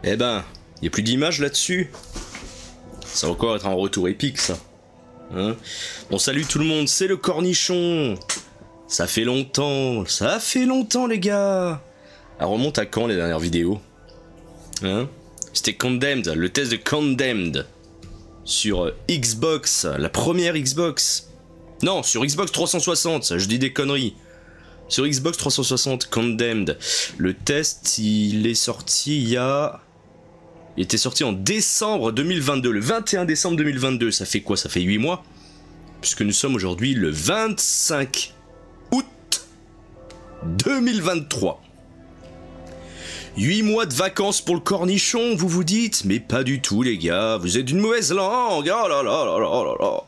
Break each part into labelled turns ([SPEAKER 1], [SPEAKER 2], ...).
[SPEAKER 1] Eh ben, y a plus d'image là-dessus. Ça va encore être un retour épique, ça. Hein? Bon, salut tout le monde, c'est le Cornichon. Ça fait longtemps, les gars. Elle remonte à quand les dernières vidéos? Hein? C'était Condemned, le test de Condemned. Sur Xbox, la première Xbox. Non, sur Xbox 360, je dis des conneries. Sur Xbox 360, Condemned. Le test, il est sorti il y a... Il était sorti en décembre 2022, le 21 décembre 2022. Ça fait quoi? Ça fait 8 mois. Puisque nous sommes aujourd'hui le 25 août 2023. 8 mois de vacances pour le Cornichon, vous vous dites? Mais pas du tout, les gars. Vous êtes d'une mauvaise langue. Oh là là là là là là.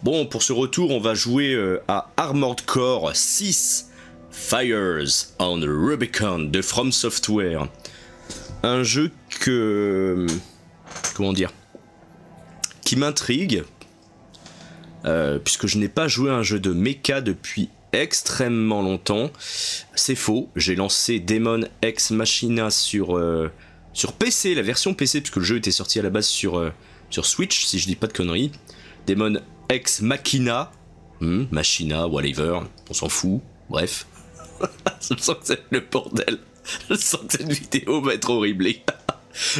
[SPEAKER 1] Bon, pour ce retour, on va jouer à Armored Core 6 Fires on Rubicon de From Software. Un jeu que... Comment dire? Qui m'intrigue. Puisque je n'ai pas joué à un jeu de mecha depuis extrêmement longtemps. C'est faux, j'ai lancé Demon Ex Machina sur PC, la version PC, puisque le jeu était sorti à la base sur Switch, si je dis pas de conneries. Demon Ex Machina, Machina, whatever, on s'en fout, bref. Je sens que c'est le bordel. Je sens que cette vidéo va être horrible.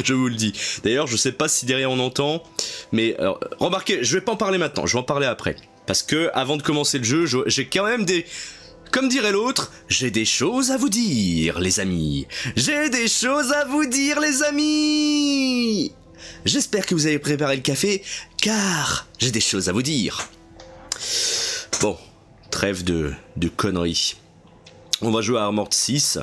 [SPEAKER 1] Je vous le dis. D'ailleurs, je sais pas si derrière on entend, mais remarquez, je vais pas en parler maintenant, je vais en parler après. Parce que avant de commencer le jeu, j'ai quand même des... Comme dirait l'autre, j'ai des choses à vous dire, les amis. J'ai des choses à vous dire, les amis. J'espère que vous avez préparé le café, car j'ai des choses à vous dire. Bon, trêve de conneries. On va jouer à Armored 6.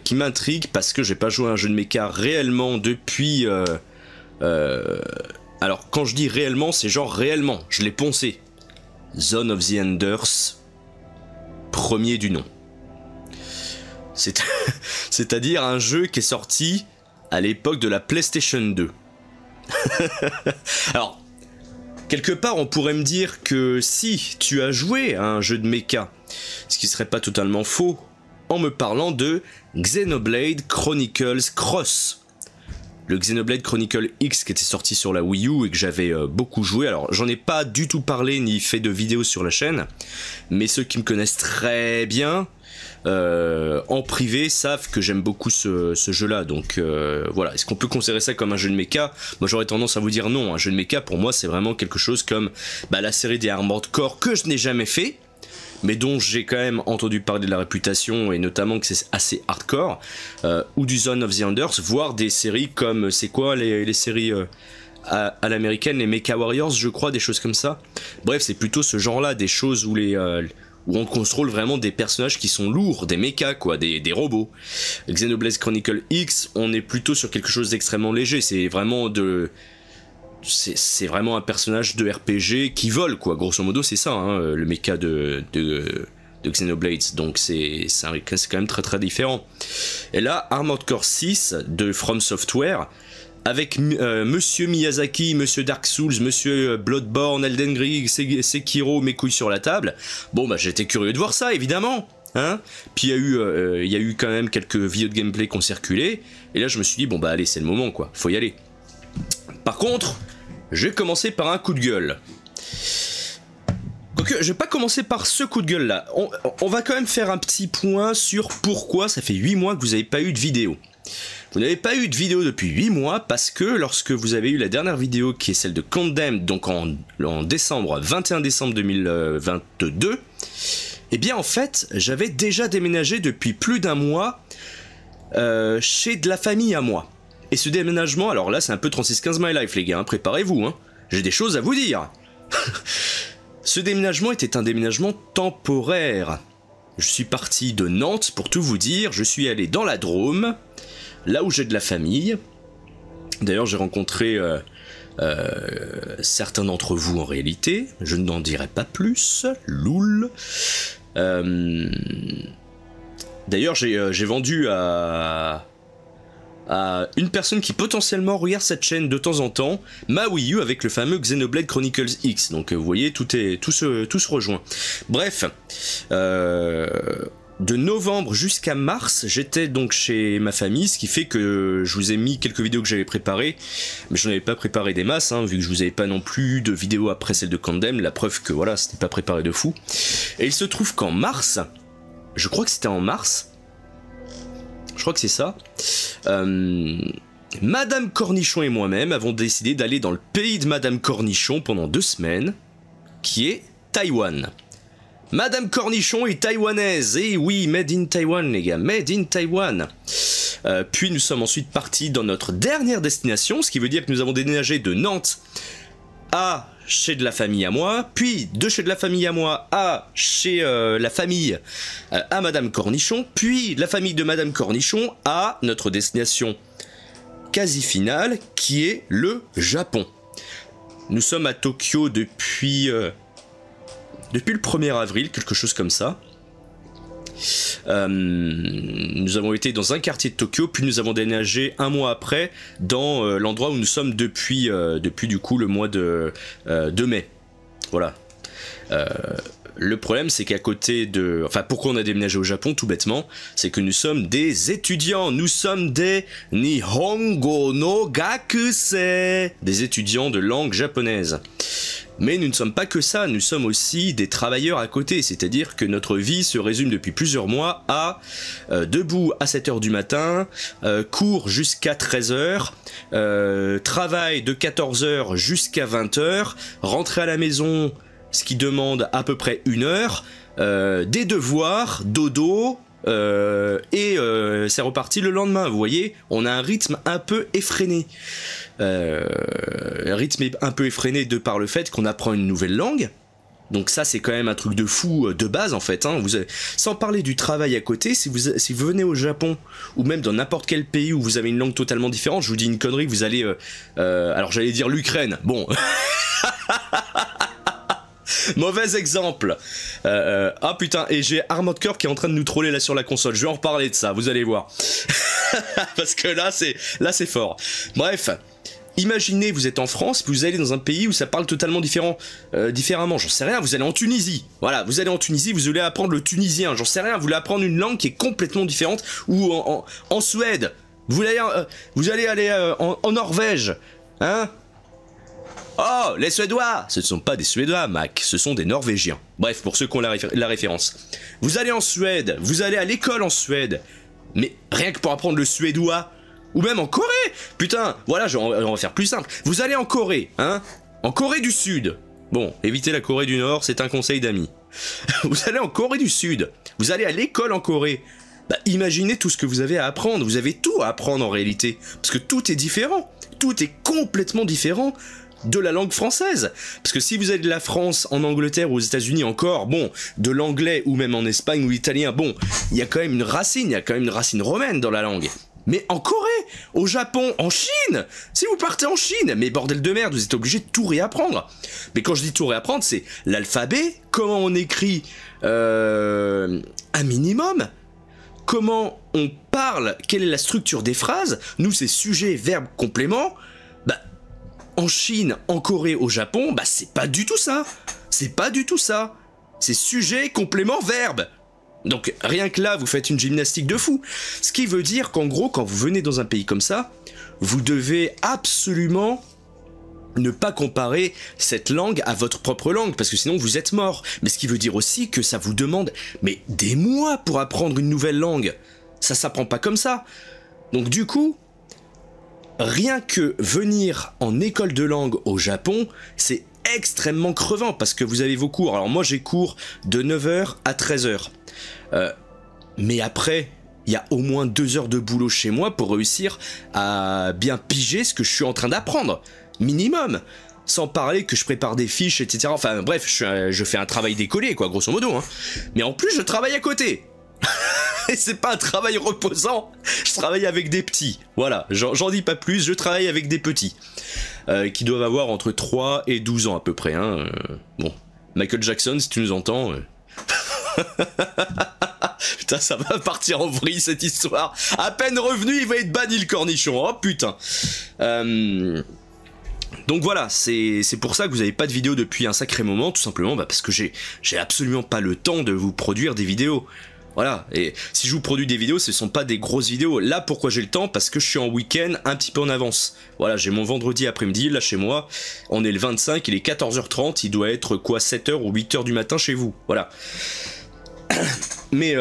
[SPEAKER 1] Qui m'intrigue parce que j'ai pas joué à un jeu de mecha réellement depuis... Alors quand je dis réellement, c'est genre réellement, je l'ai poncé. Zone of the Enders, premier du nom. C'est-à-dire un jeu qui est sorti à l'époque de la PlayStation 2. Alors, quelque part on pourrait me dire que si tu as joué à un jeu de mecha, ce qui serait pas totalement faux, en me parlant de Xenoblade Chronicles Cross. Le Xenoblade Chronicle X qui était sorti sur la Wii U et que j'avais beaucoup joué. Alors j'en ai pas du tout parlé ni fait de vidéo sur la chaîne, mais ceux qui me connaissent très bien en privé savent que j'aime beaucoup ce jeu-là. Donc voilà, est-ce qu'on peut considérer ça comme un jeu de mecha? Moi j'aurais tendance à vous dire non. Un jeu de mecha pour moi c'est vraiment quelque chose comme la série des Armored Core que je n'ai jamais fait, mais dont j'ai quand même entendu parler de la réputation, et notamment que c'est assez hardcore, ou du Zone of the Enders, voire des séries comme, c'est quoi les séries à l'américaine, les Mecha Warriors, je crois, des choses comme ça. Bref, c'est plutôt ce genre-là, des choses où où on contrôle vraiment des personnages qui sont lourds, des mechas quoi, des robots. Xenoblade Chronicle X, on est plutôt sur quelque chose d'extrêmement léger, c'est vraiment c'est vraiment un personnage de RPG qui vole quoi, grosso modo c'est ça hein, le mecha de Xenoblade, donc c'est quand même très très différent. Et là Armored Core 6 de From Software avec Monsieur Miyazaki, Monsieur Dark Souls, Monsieur Bloodborne, Elden Ring, Sekiro, mes couilles sur la table. Bon bah j'étais curieux de voir ça évidemment hein. Puis il y a eu quand même quelques vidéos de gameplay qui ont circulé, et là je me suis dit bon bah allez c'est le moment quoi, faut y aller. Par contre, je vais commencer par un coup de gueule. Donc, je vais pas commencer par ce coup de gueule là. On va quand même faire un petit point sur pourquoi ça fait 8 mois que vous n'avez pas eu de vidéo. Vous n'avez pas eu de vidéo depuis 8 mois parce que lorsque vous avez eu la dernière vidéo qui est celle de Condemned, donc en décembre, 21 décembre 2022, eh bien en fait, j'avais déjà déménagé depuis plus d'un mois chez de la famille à moi. Et ce déménagement, alors là c'est un peu 3615 My Life les gars, hein, préparez-vous, hein, j'ai des choses à vous dire. Ce déménagement était un déménagement temporaire. Je suis parti de Nantes pour tout vous dire, je suis allé dans la Drôme, là où j'ai de la famille. D'ailleurs j'ai rencontré certains d'entre vous en réalité, je n'en dirai pas plus, loul. D'ailleurs j'ai vendu à une personne qui potentiellement regarde cette chaîne de temps en temps ma Wii U avec le fameux Xenoblade Chronicles X. Donc vous voyez, tout se rejoint. Bref, de novembre jusqu'à mars, j'étais donc chez ma famille, ce qui fait que je vous ai mis quelques vidéos que j'avais préparées, mais je n'en avais pas préparé des masses, hein, vu que je vous avais pas non plus de vidéos après celle de Condemn, la preuve que voilà, c'était pas préparé de fou. Et il se trouve qu'en mars, je crois que c'était en mars, je crois que c'est ça, Madame Cornichon et moi-même avons décidé d'aller dans le pays de Madame Cornichon pendant 2 semaines, qui est Taïwan. Madame Cornichon est taïwanaise, et oui, made in Taiwan les gars, made in Taiwan. Puis nous sommes ensuite partis dans notre dernière destination, ce qui veut dire que nous avons déménagé de Nantes à chez de la famille à moi, puis de chez de la famille à moi à chez la famille à Madame Cornichon, puis la famille de Madame Cornichon à notre destination quasi finale, qui est le Japon. Nous sommes à Tokyo depuis le 1er avril, quelque chose comme ça. Nous avons été dans un quartier de Tokyo, puis nous avons déménagé 1 mois après dans l'endroit où nous sommes depuis du coup le mois de mai. Voilà. Le problème, c'est qu'à côté de... Enfin, pourquoi on a déménagé au Japon, tout bêtement, c'est que nous sommes des étudiants, nous sommes des Nihongo no Gakusei, des étudiants de langue japonaise. Mais nous ne sommes pas que ça, nous sommes aussi des travailleurs à côté, c'est-à-dire que notre vie se résume depuis plusieurs mois à debout à 7 h du matin, cours jusqu'à 13 h, travail de 14 h jusqu'à 20 h, rentrer à la maison, ce qui demande à peu près 1 heure, des devoirs, dodo, et c'est reparti le lendemain. Vous voyez, on a un rythme un peu effréné. Un rythme un peu effréné de par le fait qu'on apprend une nouvelle langue. Donc ça, c'est quand même un truc de fou de base en fait. Hein. Sans parler du travail à côté, si vous venez au Japon ou même dans n'importe quel pays où vous avez une langue totalement différente, je vous dis une connerie, vous allez... alors j'allais dire l'Ukraine, bon... Mauvais exemple. Ah putain, et j'ai Armored Core qui est en train de nous troller là sur la console. Je vais en reparler de ça, vous allez voir. Parce que là c'est fort. Bref, imaginez vous êtes en France, vous allez dans un pays où ça parle totalement différemment. J'en sais rien, vous allez en Tunisie. Voilà, vous allez en Tunisie, vous allez apprendre le tunisien. J'en sais rien, vous allez apprendre une langue qui est complètement différente. Ou en Suède. Vous allez aller en Norvège. Hein? Oh, les Suédois! Ce ne sont pas des Suédois, Mac, ce sont des Norvégiens. Bref, pour ceux qui ont la référence. Vous allez en Suède, vous allez à l'école en Suède. Mais rien que pour apprendre le suédois, ou même en Corée! Putain, voilà, on va faire plus simple. Vous allez en Corée, hein? En Corée du Sud. Bon, évitez la Corée du Nord, c'est un conseil d'amis. Vous allez en Corée du Sud, vous allez à l'école en Corée. Bah, imaginez tout ce que vous avez à apprendre, vous avez tout à apprendre en réalité. Parce que tout est différent, tout est complètement différent de la langue française. Parce que si vous êtes de la France, en Angleterre ou aux États-Unis encore, bon, de l'anglais ou même en Espagne ou l'italien, bon, il y a quand même une racine, il y a quand même une racine romaine dans la langue. Mais en Corée, au Japon, en Chine, si vous partez en Chine, mais bordel de merde, vous êtes obligé de tout réapprendre. Mais quand je dis tout réapprendre, c'est l'alphabet, comment on écrit un minimum, comment on parle, quelle est la structure des phrases, nous c'est sujet, verbe, complément. En Chine, en Corée, au Japon, bah c'est pas du tout ça. C'est pas du tout ça. C'est sujet, complément, verbe. Donc rien que là, vous faites une gymnastique de fou. Ce qui veut dire qu'en gros, quand vous venez dans un pays comme ça, vous devez absolument ne pas comparer cette langue à votre propre langue, parce que sinon vous êtes mort. Mais ce qui veut dire aussi que ça vous demande des mois pour apprendre une nouvelle langue. Ça s'apprend pas comme ça. Donc du coup... Rien que venir en école de langue au Japon, c'est extrêmement crevant parce que vous avez vos cours. Alors moi j'ai cours de 9 h à 13 h. Mais après, il y a au moins 2 heures de boulot chez moi pour réussir à bien piger ce que je suis en train d'apprendre. Minimum. Sans parler que je prépare des fiches, etc. Enfin bref, je fais un travail d'écolier, quoi, grosso modo. Hein. Mais en plus, je travaille à côté. Et c'est pas un travail reposant, je travaille avec des petits, voilà, j'en dis pas plus, je travaille avec des petits, qui doivent avoir entre 3 et 12 ans à peu près, hein. Bon, Michael Jackson, si tu nous entends... Putain, ça va partir en vrille cette histoire, à peine revenu, il va être banni le cornichon, oh putain. Donc voilà, c'est pour ça que vous n'avez pas de vidéo depuis un sacré moment, tout simplement parce que j'ai absolument pas le temps de vous produire des vidéos. Voilà, et si je vous produis des vidéos, ce ne sont pas des grosses vidéos. Là, pourquoi j'ai le temps? Parce que je suis en week-end un petit peu en avance. Voilà, j'ai mon vendredi après-midi, là chez moi, on est le 25, il est 14h30, il doit être quoi, 7h ou 8h du matin chez vous, voilà. Mais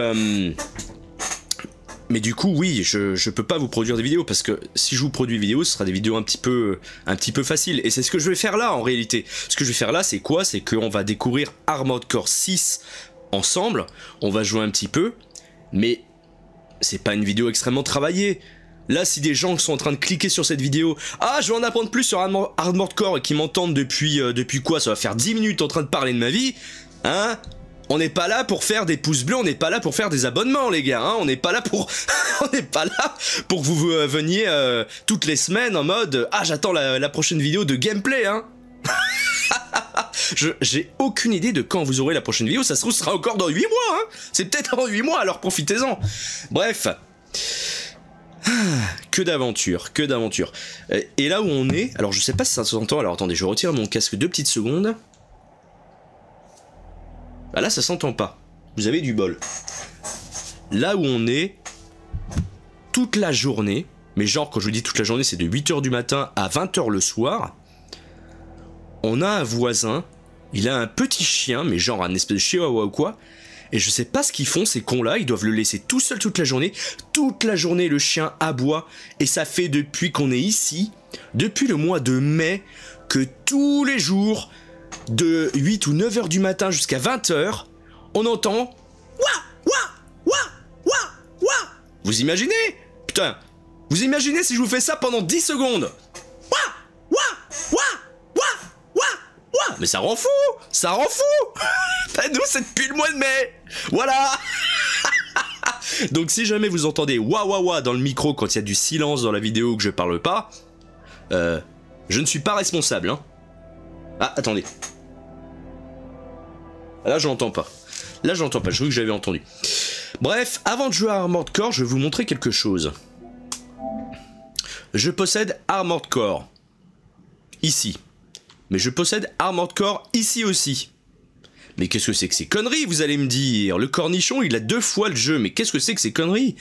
[SPEAKER 1] du coup, oui, je peux pas vous produire des vidéos, parce que si je vous produis des vidéos, ce sera des vidéos un petit peu faciles. Et c'est ce que je vais faire là, en réalité. Ce que je vais faire là, c'est quoi? C'est qu'on va découvrir Armored Core 6 ensemble, on va jouer un petit peu, mais c'est pas une vidéo extrêmement travaillée. Là, si des gens sont en train de cliquer sur cette vidéo, ah, je vais en apprendre plus sur Armored Core, et qui m'entendent depuis quoi? Ça va faire 10 minutes en train de parler de ma vie, hein? On n'est pas là pour faire des pouces bleus, on n'est pas là pour faire des abonnements, les gars, hein? On n'est pas là pour... on n'est pas là pour que vous veniez toutes les semaines en mode, ah, j'attends la prochaine vidéo de gameplay, hein? J'ai aucune idée de quand vous aurez la prochaine vidéo, ça se trouve, ce sera encore dans 8 mois, hein. C'est peut-être dans 8 mois, alors profitez-en. Bref. Que d'aventure, que d'aventure. Et là où on est, alors je sais pas si ça s'entend, alors attendez, je retire mon casque 2 petites secondes. Ah là, ça s'entend pas. Vous avez du bol. Là où on est, toute la journée, mais genre quand je vous dis toute la journée, c'est de 8h du matin à 20h le soir, on a un voisin, il a un petit chien, mais genre un espèce de chihuahua ou quoi, et je sais pas ce qu'ils font, ces cons-là, ils doivent le laisser tout seul toute la journée. Toute la journée, le chien aboie, et ça fait depuis qu'on est ici, depuis le mois de mai, que tous les jours, de 8 ou 9h du matin jusqu'à 20h, on entend Wouah, wouah, wouah, wouah, wouah. Vous imaginez? Putain, vous imaginez si je vous fais ça pendant 10 secondes? Wouah, wouah, wouah, wouah, wouah, wouah. Mais ça rend fou! Ça rend fou! Bah nous, c'est depuis le mois de mai! Voilà! Donc si jamais vous entendez wouah, wouah, wouah dans le micro quand il y a du silence dans la vidéo que je parle pas, je ne suis pas responsable, hein. Ah, attendez. Là, je l'entends pas. Là, je l'entends pas. Je crois que j'avais entendu. Bref, avant de jouer à Armored Core, je vais vous montrer quelque chose. Je possède Armored Core. Ici. Mais je possède Armored Core ici aussi. Mais qu'est-ce que c'est que ces conneries, vous allez me dire? Le cornichon, il a 2 fois le jeu. Mais qu'est-ce que c'est que ces conneries?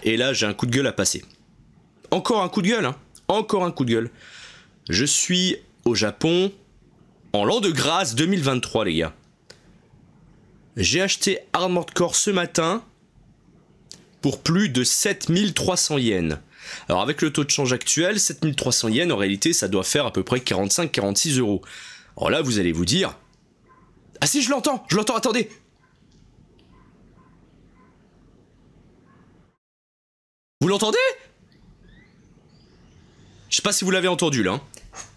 [SPEAKER 1] Et là, j'ai un coup de gueule à passer. Encore un coup de gueule, hein. Encore un coup de gueule. Je suis au Japon en l'an de grâce 2023, les gars. J'ai acheté Armored Core ce matin pour plus de 7300 yens. Alors avec le taux de change actuel, 7300 yens, en réalité, ça doit faire à peu près 45-46 euros. Alors là, vous allez vous dire... Ah si, je l'entends, attendez. Vous l'entendez? Je sais pas si vous l'avez entendu là, hein.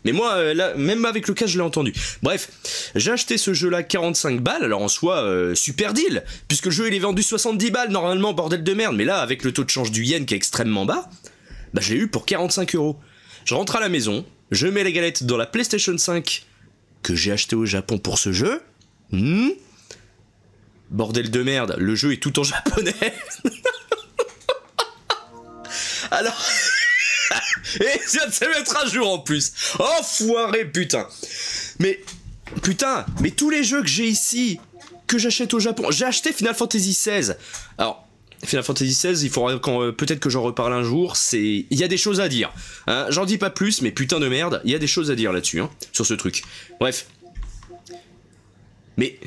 [SPEAKER 1] Mais moi, là, même avec le casque, je l'ai entendu. Bref, j'ai acheté ce jeu-là 45 balles, alors en soi, super deal, puisque le jeu il est vendu 70 balles normalement, bordel de merde, mais là, avec le taux de change du yen qui est extrêmement bas, bah je l'ai eu pour 45 euros. Je rentre à la maison, je mets les galettes dans la PlayStation 5 que j'ai acheté au Japon pour ce jeu. Bordel de merde, le jeu est tout en japonais. Alors... Et ça se mettre à jour en plus. Enfoiré, putain. Mais tous les jeux que j'ai ici, que j'achète au Japon, j'ai acheté Final Fantasy XVI. Alors, Final Fantasy XVI, il faudra peut-être que j'en reparle un jour. Il y a des choses à dire. Hein, j'en dis pas plus, mais putain de merde, il y a des choses à dire là-dessus, hein, sur ce truc. Bref. Mais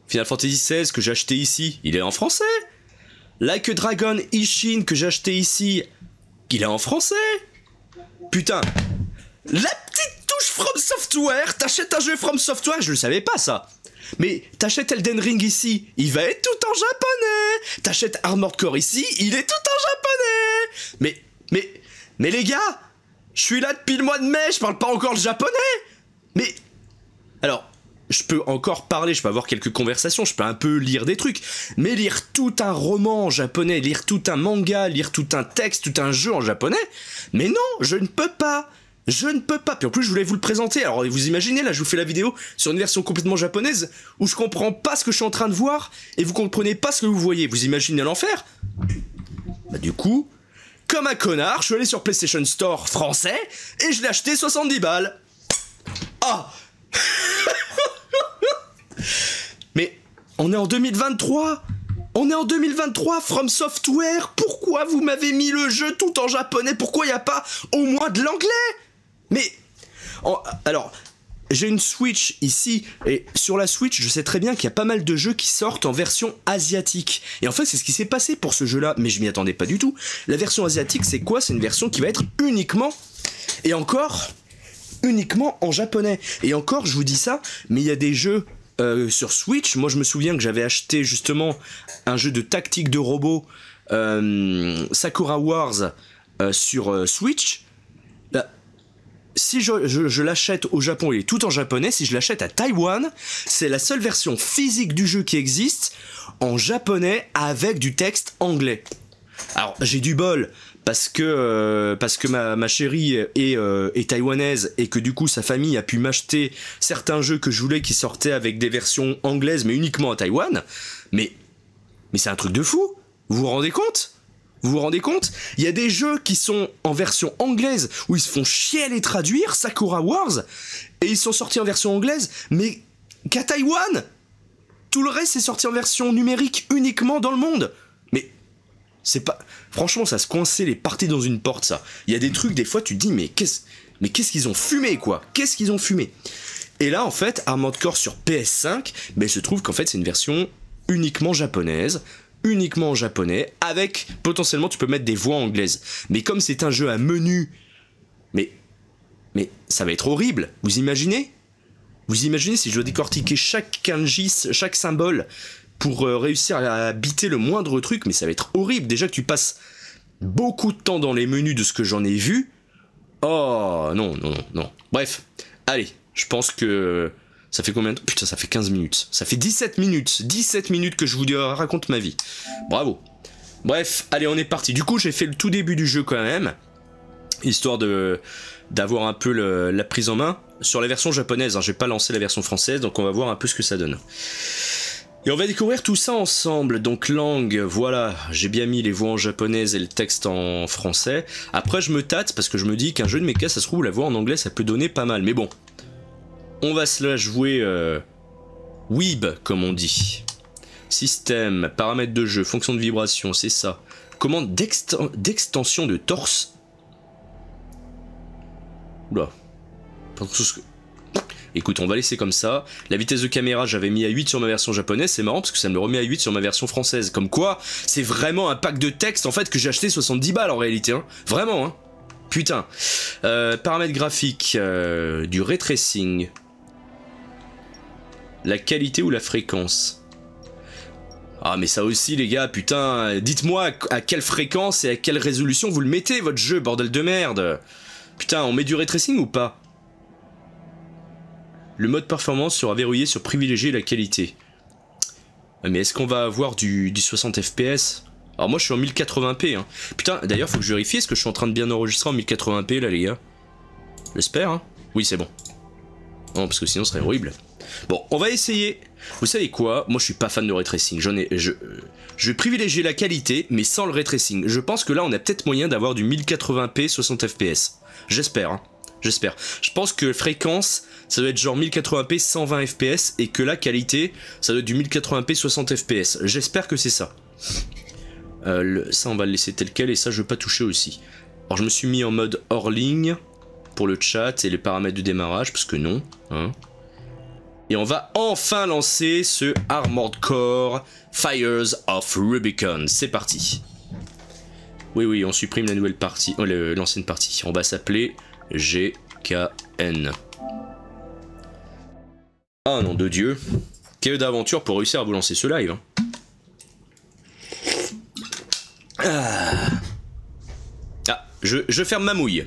[SPEAKER 1] Final Fantasy XVI que j'ai acheté ici, il est en français. Like a Dragon Ishin que j'ai acheté ici, il est en français. Putain, la petite touche From Software, t'achètes un jeu From Software, je le savais pas ça. Mais t'achètes Elden Ring ici, il va être tout en japonais. T'achètes Armored Core ici, il est tout en japonais. Mais les gars, je suis là depuis le mois de mai, je parle pas encore le japonais. Mais, alors, je peux encore parler, je peux avoir quelques conversations, je peux un peu lire des trucs, mais lire tout un roman en japonais, lire tout un manga, lire tout un texte, tout un jeu en japonais, mais non, je ne peux pas. Je ne peux pas. Puis en plus, je voulais vous le présenter. Alors, vous imaginez, là, je vous fais la vidéo sur une version complètement japonaise où je comprends pas ce que je suis en train de voir et vous comprenez pas ce que vous voyez. Vous imaginez l'enfer? Bah, du coup, comme un connard, je suis allé sur PlayStation Store français et je l'ai acheté 70 balles. Ah! On est en 2023. On est en 2023, From Software. Pourquoi vous m'avez mis le jeu tout en japonais? Pourquoi il n'y a pas au moins de l'anglais? Mais... alors... j'ai une Switch ici, et sur la Switch, je sais très bien qu'il y a pas mal de jeux qui sortent en version asiatique. Et en fait, c'est ce qui s'est passé pour ce jeu-là, mais je m'y attendais pas du tout. La version asiatique, c'est quoi? C'est une version qui va être uniquement, et encore, uniquement en japonais. Et encore, je vous dis ça, mais il y a des jeux sur Switch. Moi, je me souviens que j'avais acheté justement un jeu de tactique de robots, Sakura Wars, sur Switch. Si je l'achète au Japon, il est tout en japonais. Si je l'achète à Taïwan, c'est la seule version physique du jeu qui existe en japonais avec du texte anglais. Alors j'ai du bol parce que ma chérie est taïwanaise et que du coup sa famille a pu m'acheter certains jeux que je voulais qui sortaient avec des versions anglaises mais uniquement à Taïwan. Mais c'est un truc de fou. Vous vous rendez compte ? Vous vous rendez compte? Il y a des jeux qui sont en version anglaise où ils se font chier à les traduire, Sakura Wars, et ils sont sortis en version anglaise, mais qu'à Taïwan. Tout le reste est sorti en version numérique uniquement dans le monde. Mais c'est pas... franchement, ça se coinçait les parties dans une porte, ça. Il y a des trucs, des fois, tu te dis, mais qu'est-ce qu'ils ont fumé, quoi? Qu'est-ce qu'ils ont fumé? Et là, en fait, Armored Core sur PS5, il se trouve qu'en fait, c'est une version uniquement japonaise, uniquement en japonais, avec potentiellement tu peux mettre des voix anglaises. Mais comme c'est un jeu à menu, mais ça va être horrible. Vous imaginez? Vous imaginez si je dois décortiquer chaque kanji, chaque symbole pour réussir à biter le moindre truc, mais ça va être horrible. Déjà que tu passes beaucoup de temps dans les menus de ce que j'en ai vu. Oh non. Bref, allez, je pense que... ça fait combien de temps? Putain, ça fait 15 minutes. Ça fait 17 minutes. 17 minutes que je vous raconte ma vie. Bravo. Bref, allez, on est parti. Du coup, j'ai fait le tout début du jeu quand même. Histoire d'avoir un peu la prise en main. Sur la version japonaise, hein, j'ai pas lancé la version française, donc on va voir un peu ce que ça donne. Et on va découvrir tout ça ensemble. Donc langue, voilà, j'ai bien mis les voix en japonaise et le texte en français. Après, je me tâte parce que je me dis qu'un jeu de mecha, ça se trouve, la voix en anglais, ça peut donner pas mal. Mais bon... on va se la jouer Weeb, comme on dit. Système, paramètres de jeu, fonction de vibration, c'est ça. Commande d'extension de torse. Oula. Écoute, on va laisser comme ça. La vitesse de caméra, j'avais mis à 8 sur ma version japonaise. C'est marrant parce que ça me le remet à 8 sur ma version française. Comme quoi, c'est vraiment un pack de texte en fait que j'ai acheté 70 balles en réalité. Hein. Vraiment, hein. Putain. Paramètres graphiques, du ray tracing. La qualité ou la fréquence? Ah mais ça aussi les gars, putain, dites-moi à quelle fréquence et à quelle résolution vous le mettez votre jeu, bordel de merde. Putain, on met du ray tracing ou pas? Le mode performance sera verrouillé sur privilégier la qualité. Mais est-ce qu'on va avoir du 60 fps? Alors moi je suis en 1080p hein. Putain, d'ailleurs faut que je vérifie, est-ce que je suis en train de bien enregistrer en 1080p là les gars? J'espère hein. Oui c'est bon. Non parce que sinon ce serait horrible. Bon, on va essayer. Vous savez quoi? Moi, je suis pas fan de ray tracing. Je vais privilégier la qualité, mais sans le ray tracing. Je pense que là, on a peut-être moyen d'avoir du 1080p 60 fps. J'espère, hein. J'espère. Je pense que fréquence, ça doit être genre 1080p 120 fps, et que la qualité, ça doit être du 1080p 60 fps. J'espère que c'est ça. Ça, on va le laisser tel quel, et ça, je veux pas toucher aussi. Alors, je me suis mis en mode hors ligne pour le chat et les paramètres de démarrage, parce que non, hein. Et on va enfin lancer ce Armored Core Fires of Rubicon. C'est parti. Oui, on supprime la nouvelle partie, l'ancienne partie. On va s'appeler GKN. Ah nom de Dieu. Quelle d'aventure pour réussir à vous lancer ce live. Hein. Ah, je ferme ma mouille.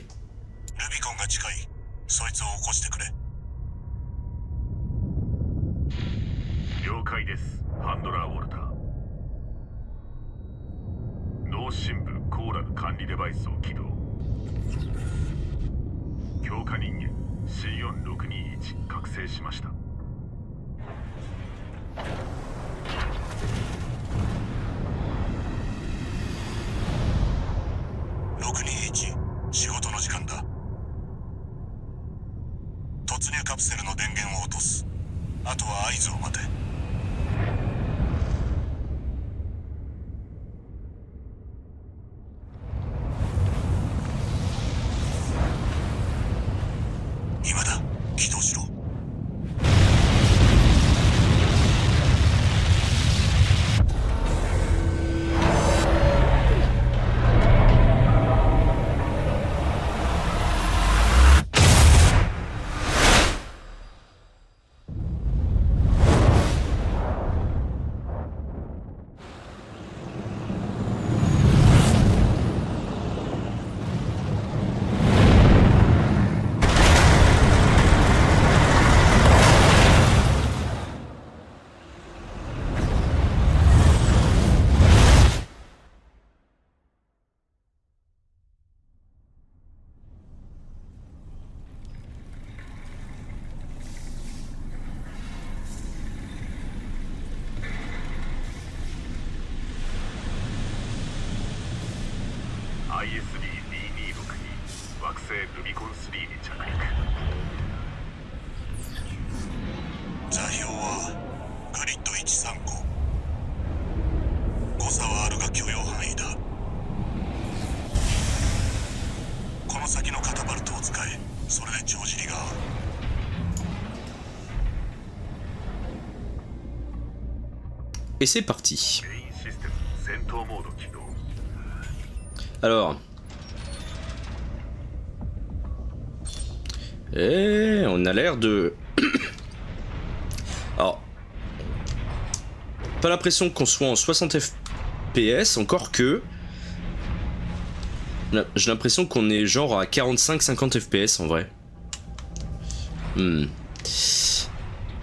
[SPEAKER 1] Et c'est parti. Alors. Et on a l'air de... Alors. Pas l'impression qu'on soit en 60 FPS, encore que... J'ai l'impression qu'on est genre à 45-50 FPS en vrai.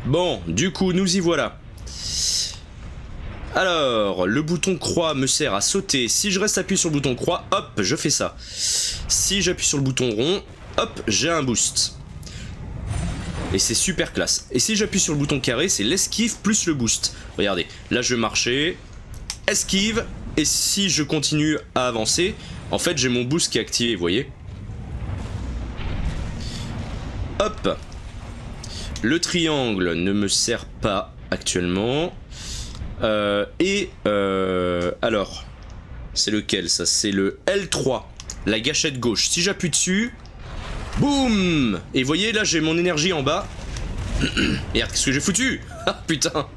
[SPEAKER 1] Bon, du coup, nous y voilà. Alors, le bouton croix me sert à sauter. Si je reste appuyé sur le bouton croix, hop, je fais ça. Si j'appuie sur le bouton rond, hop, j'ai un boost. Et c'est super classe. Et si j'appuie sur le bouton carré, c'est l'esquive plus le boost. Regardez, là je vais marcher, esquive, et si je continue à avancer, en fait j'ai mon boost qui est activé, vous voyez. Hop. Le triangle ne me sert pas actuellement. Alors, c'est lequel ça? C'est le L3, la gâchette gauche. Si j'appuie dessus, boum! Et vous voyez, là j'ai mon énergie en bas. Merde, qu'est-ce que j'ai foutu? Ah putain!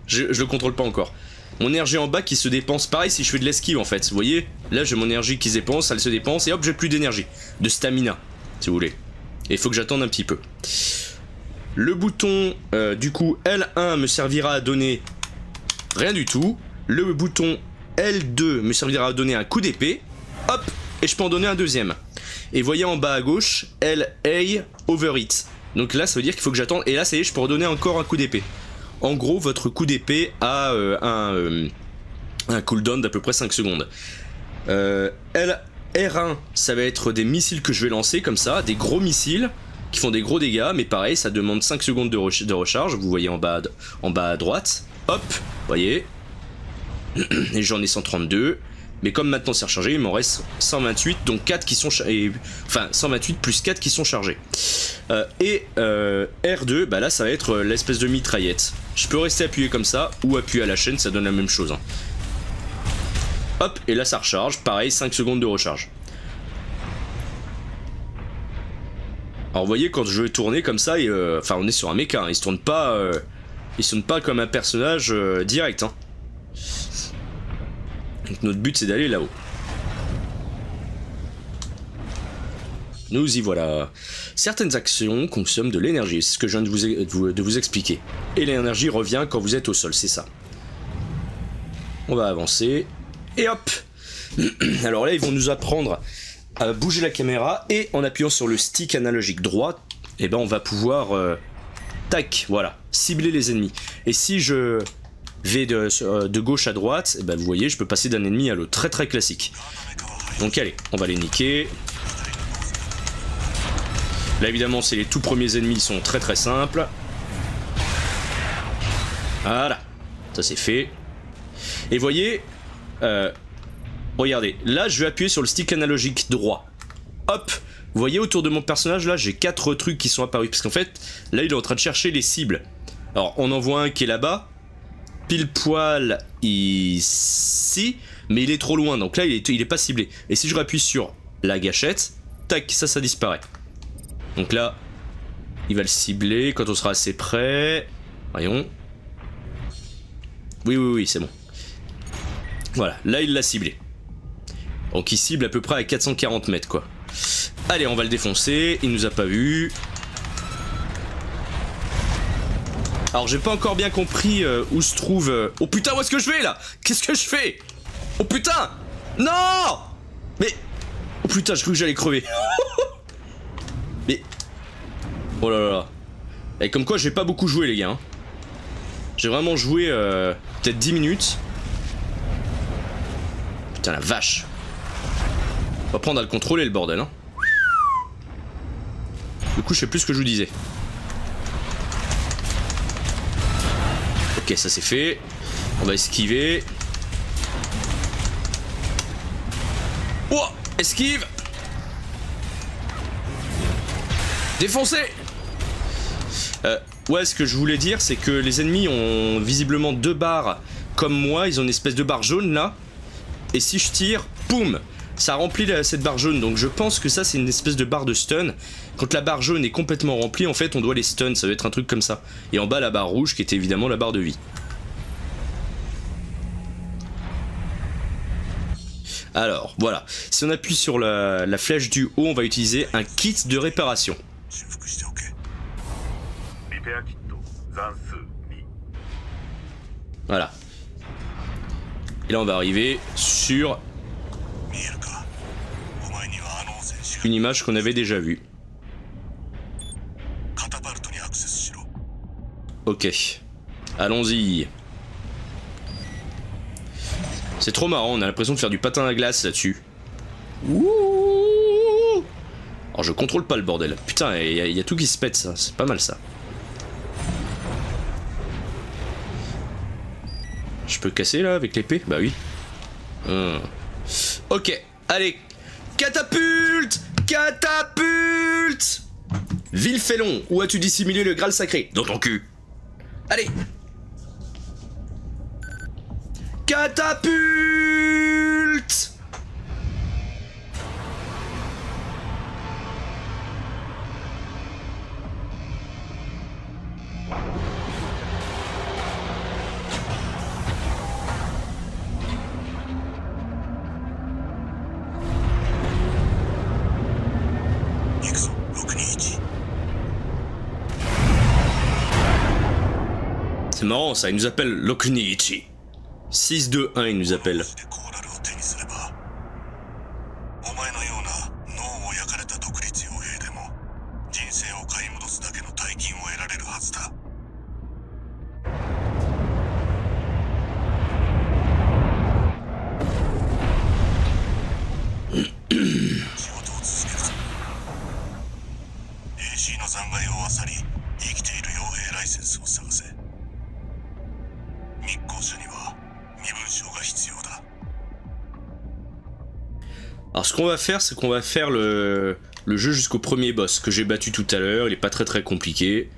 [SPEAKER 1] Je le contrôle pas encore. Mon énergie en bas qui se dépense, pareil si je fais de l'esquive en fait. Vous voyez, là j'ai mon énergie qui se dépense, elle se dépense et hop, j'ai plus d'énergie. De stamina, si vous voulez. Et il faut que j'attende un petit peu. Le bouton, du coup, L1 me servira à donner rien du tout. Le bouton L2 me servira à donner un coup d'épée. Hop, et je peux en donner un deuxième. Et voyez en bas à gauche, LA overhit. Donc là, ça veut dire qu'il faut que j'attende. Et là, ça y est, je peux redonner encore un coup d'épée. En gros, votre coup d'épée a un cooldown d'à peu près 5 secondes. R1, ça va être des missiles que je vais lancer comme ça, des gros missiles qui font des gros dégâts, mais pareil, ça demande 5 secondes de recharge. Vous voyez en bas à droite. Hop, voyez. Et j'en ai 132. Mais comme maintenant c'est rechargé, il m'en reste 128, donc 4 qui sont enfin 128 plus 4 qui sont chargés. R2, bah là ça va être l'espèce de mitraillette. Je peux rester appuyé comme ça, ou appuyer à la chaîne, ça donne la même chose. Hein. Hop, et là ça recharge, pareil, 5 secondes de recharge. Alors vous voyez, quand je vais tourner comme ça, enfin on est sur un mecha, hein, il se tourne pas comme un personnage direct. Hein. Donc notre but c'est d'aller là-haut. Nous y voilà. Certaines actions consomment de l'énergie, c'est ce que je viens de vous expliquer. Et l'énergie revient quand vous êtes au sol, c'est ça. On va avancer. Et hop. Alors là ils vont nous apprendre à bouger la caméra. Et en appuyant sur le stick analogique droit, eh ben on va pouvoir... tac, voilà, cibler les ennemis. Et si je... vais de gauche à droite, et ben vous voyez, je peux passer d'un ennemi à l'autre. Très très classique. Donc allez, on va les niquer. Là évidemment, c'est les tout premiers ennemis, ils sont très très simples. Voilà, ça c'est fait. Et voyez, regardez, là je vais appuyer sur le stick analogique droit. Hop, vous voyez autour de mon personnage, là j'ai 4 trucs qui sont apparus. Parce qu'en fait, là il est en train de chercher les cibles. Alors on en voit un qui est là-bas. Pile poil ici, mais il est trop loin, donc là il est pas ciblé. Et si je rappuie sur la gâchette, tac, ça disparaît. Donc là, il va le cibler quand on sera assez près. Voyons. Oui, c'est bon. Voilà, là il l'a ciblé. Donc il cible à peu près à 440 mètres quoi. Allez, on va le défoncer, il nous a pas vu. Alors j'ai pas encore bien compris où se trouve... Oh putain, où est-ce que je vais là? Qu'est-ce que je fais? Oh putain! Non! Mais... Oh putain, je crois que j'allais crever. Mais... Oh là là. Et comme quoi j'ai pas beaucoup joué les gars. Hein. J'ai vraiment joué peut-être 10 minutes. Putain la vache. On va prendre à le contrôler le bordel. Hein. Du coup je sais plus ce que je vous disais. Ok, ça c'est fait. On va esquiver. Oh! Esquive. Défoncé. Ouais, ce que je voulais dire, c'est que les ennemis ont visiblement 2 barres comme moi. Ils ont une espèce de barre jaune là. Et si je tire, boum, ça remplit cette barre jaune. Donc je pense que ça, c'est une espèce de barre de stun. Quand la barre jaune est complètement remplie, en fait, on doit les stun. Ça doit être un truc comme ça. Et en bas, la barre rouge qui est évidemment la barre de vie. Alors, voilà. Si on appuie sur la flèche du haut, on va utiliser un kit de réparation. Voilà. Et là, on va arriver sur une image qu'on avait déjà vue. Ok. Allons-y. C'est trop marrant, on a l'impression de faire du patin à glace là-dessus. Alors je contrôle pas le bordel. Putain, il y a tout qui se pète ça, c'est pas mal ça. Je peux casser là avec l'épée? Bah oui. Ok, allez. Catapulte! Catapulte! Villefélon, où as-tu dissimulé le Graal sacré? Dans ton cul. Allez. Catapulte! C'est marrant ça, il nous appelle Lokuniichi. 6-2-1 il nous appelle. Alors ce qu'on va faire, c'est qu'on va faire le jeu jusqu'au premier boss que j'ai battu tout à l'heure. Il est pas très compliqué.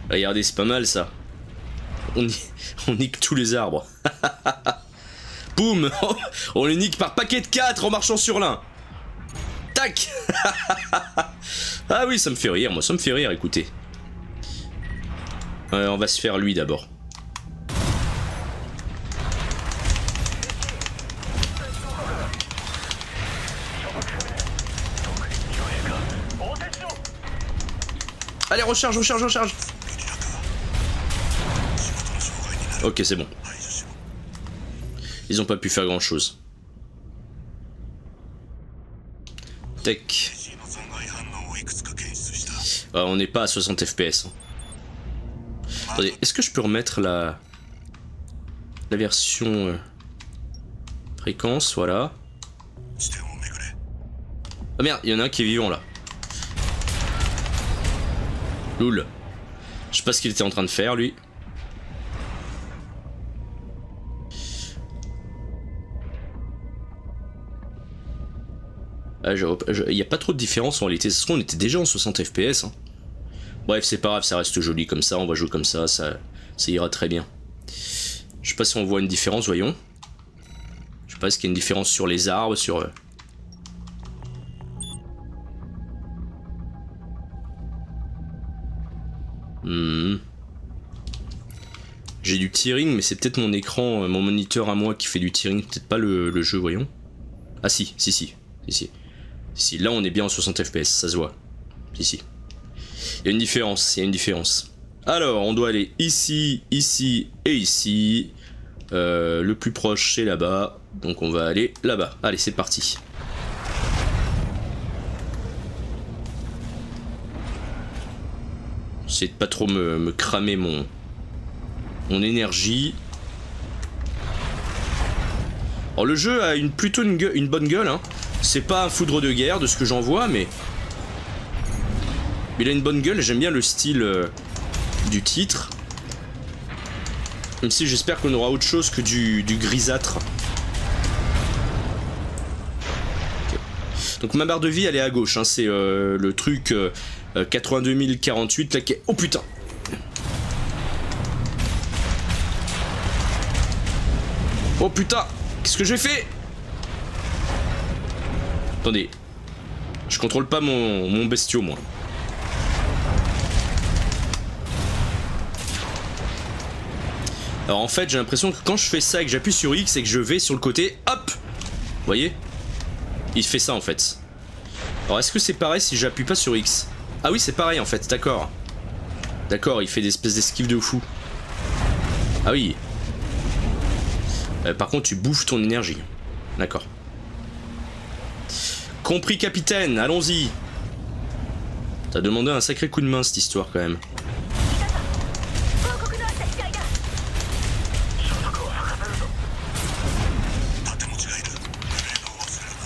[SPEAKER 1] Regardez, c'est pas mal ça. On nique tous les arbres. Boum. On les nique par paquet de 4 en marchant sur l'un. Tac. Ah oui, ça me fait rire, moi ça me fait rire, écoutez. On va se faire lui d'abord. Allez, recharge. Ok, c'est bon. Ils ont pas pu faire grand chose. Tac. On n'est pas à 60 FPS. Attendez, est-ce que je peux remettre la version fréquence, voilà. Ah merde, il y en a un qui est vivant là. Loul. Je sais pas ce qu'il était en train de faire lui. Il n'y a pas trop de différence en réalité. C'est ce qu'on était déjà en 60 FPS. Hein. Bref, c'est pas grave, ça reste joli comme ça. On va jouer comme ça, ça ira très bien. Je sais pas si on voit une différence, voyons. Je sais pas, est-ce qu'il y a une différence sur les arbres, sur... J'ai du tearing, mais c'est peut-être mon écran, mon moniteur à moi qui fait du tearing, peut-être pas le jeu, voyons. Ah si, là on est bien en 60 FPS, ça se voit. Si. Il y a une différence, Alors, on doit aller ici, ici et ici. Le plus proche c'est là-bas, donc on va aller là-bas. Allez, c'est parti. J'essaie de pas trop me cramer mon énergie. Alors le jeu a plutôt une bonne gueule, hein. C'est pas un foudre de guerre de ce que j'en vois, mais il a une bonne gueule. J'aime bien le style du titre. Même si j'espère qu'on aura autre chose que du grisâtre. Okay. Donc ma barre de vie elle est à gauche, hein. C'est le truc 82 048 là qui est... Oh putain. Oh putain. Qu'est-ce que j'ai fait? Attendez. Je contrôle pas mon bestiau moi. Alors en fait j'ai l'impression que quand je fais ça et que j'appuie sur X et que je vais sur le côté, hop, vous voyez, il fait ça en fait. Alors est-ce que c'est pareil si j'appuie pas sur X? Ah oui c'est pareil en fait, d'accord. D'accord, il fait des espèces d'esquives de fou. Ah oui. Par contre tu bouffes ton énergie. D'accord. Compris capitaine, allons-y. T'as demandé un sacré coup de main cette histoire quand même.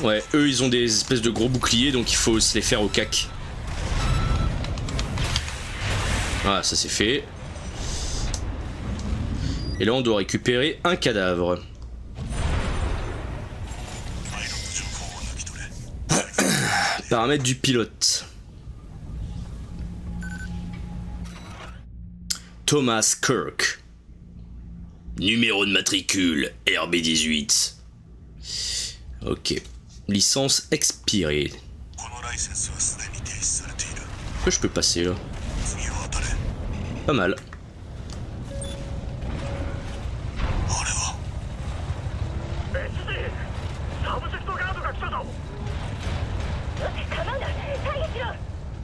[SPEAKER 1] Ouais, eux ils ont des espèces de gros boucliers donc il faut se les faire au cac. Voilà, ça c'est fait. Et là on doit récupérer un cadavre. Paramètres du pilote. Thomas Kirk. Numéro de matricule RB18. Ok. Licence expirée. Que je peux passer là? Pas mal.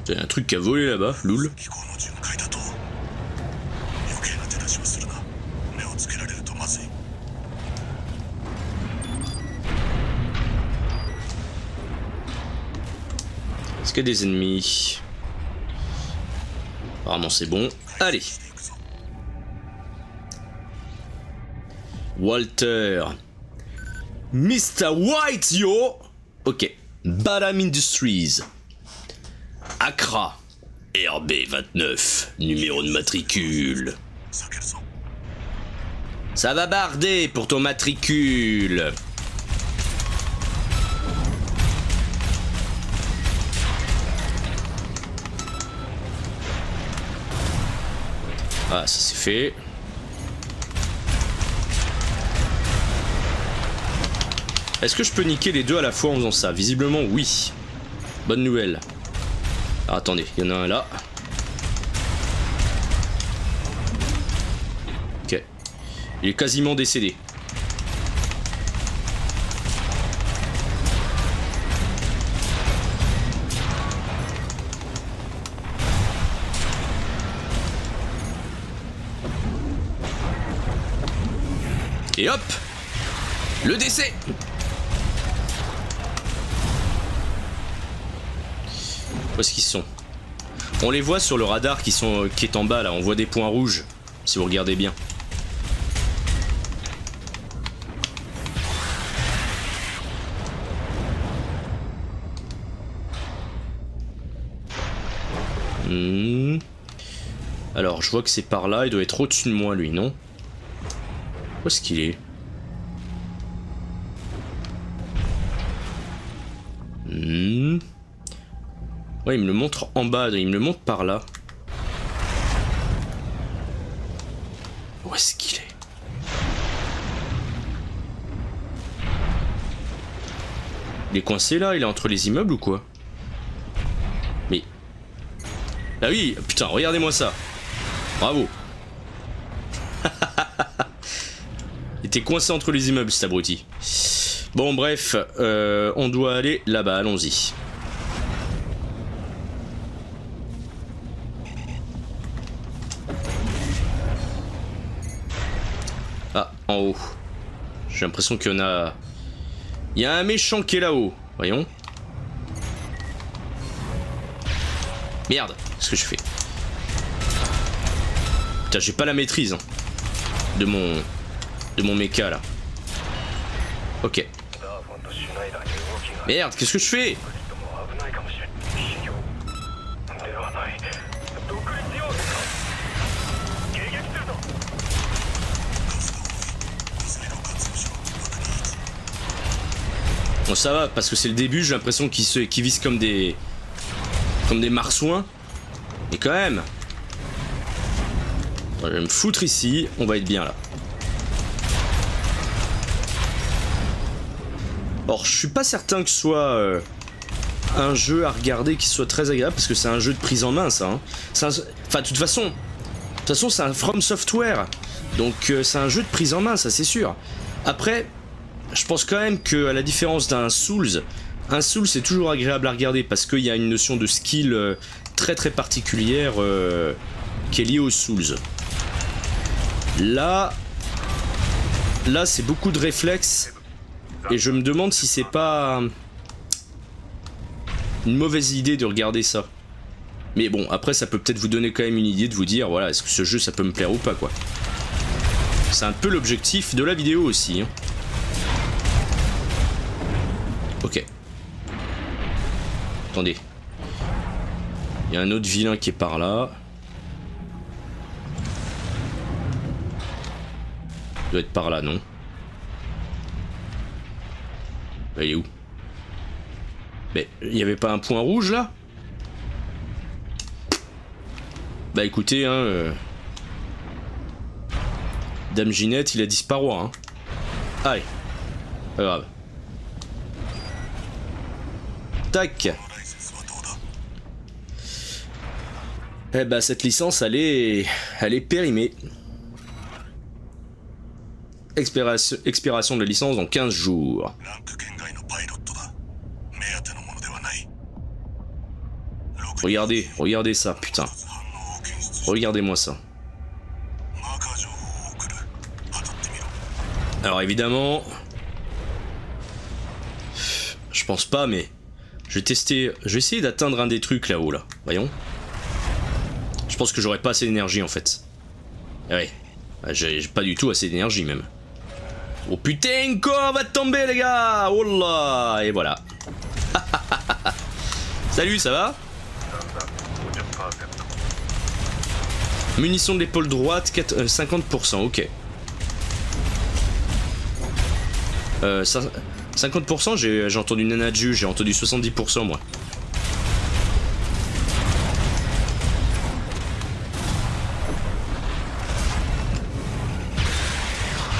[SPEAKER 1] C'est un truc qui a volé là-bas, loul. Est-ce qu'il y a des ennemis? Apparemment c'est bon. Allez. Walter. Mr. White, yo. Ok. Badam Industries. Accra. RB29. Numéro de matricule. Ça va barder pour ton matricule. Ah, ça c'est fait. Est-ce que je peux niquer les deux à la fois en faisant ça? Visiblement oui. Bonne nouvelle. Alors, attendez, il y en a un là. Ok. Il est quasiment décédé. Et hop! Le décès! Où est-ce qu'ils sont? On les voit sur le radar qui est en bas là, on voit des points rouges, si vous regardez bien. Alors je vois que c'est par là, il doit être au-dessus de moi lui, non? Où est-ce qu'il est? Ouais, il me le montre en bas, il me le montre par là. Où est-ce qu'il est? Il est coincé là, il est entre les immeubles ou quoi? Mais... Ah oui, putain, regardez-moi ça. Bravo. Il était coincé entre les immeubles, cet abruti. Bon, bref, on doit aller là-bas, allons-y. Ah, en haut. J'ai l'impression qu'il y en a... Il y a un méchant qui est là-haut. Voyons. Merde, qu'est-ce que je fais? Putain, j'ai pas la maîtrise hein, de mon mecha là. Ok. Merde, qu'est-ce que je fais? Bon, ça va, parce que c'est le début, j'ai l'impression qu'ils visent comme des marsouins. Et quand même. Je vais me foutre ici, on va être bien là. Or, je suis pas certain que ce soit un jeu à regarder qui soit très agréable, parce que c'est un jeu de prise en main, ça. Hein. Enfin, de toute façon, c'est un From Software. Donc, c'est un jeu de prise en main, ça c'est sûr. Après, je pense quand même qu'à la différence d'un Souls, un Souls c'est toujours agréable à regarder, parce qu'il y a une notion de skill très très particulière qui est liée aux Souls. Là, c'est beaucoup de réflexes. Et je me demande si c'est pas une mauvaise idée de regarder ça. Mais bon, après ça peut peut-être vous donner quand même une idée de vous dire, voilà, est-ce que ce jeu ça peut me plaire ou pas, quoi. C'est un peu l'objectif de la vidéo aussi. Hein. Ok. Attendez. Il y a un autre vilain qui est par là. Il doit être par là, non? Bah, il est où? Mais il n'y avait pas un point rouge là? Bah écoutez, hein. Dame Ginette, il a disparu, hein. Allez. Pas grave. Tac. Eh bah cette licence, elle est périmée. Expiration de la licence dans 15 jours. Regardez ça, putain. Regardez-moi ça. Alors évidemment... Je pense pas, mais... Je vais essayer d'atteindre un des trucs là-haut, là. Voyons. Je pense que j'aurai pas assez d'énergie, en fait. Ouais. J'ai pas du tout assez d'énergie, même. Oh putain, quoi, on va tomber, les gars. Oh là. Et voilà. Salut, ça va? Munitions de l'épaule droite, 50%, ok. 50%, j'ai entendu Nana Ju, j'ai entendu 70% moi.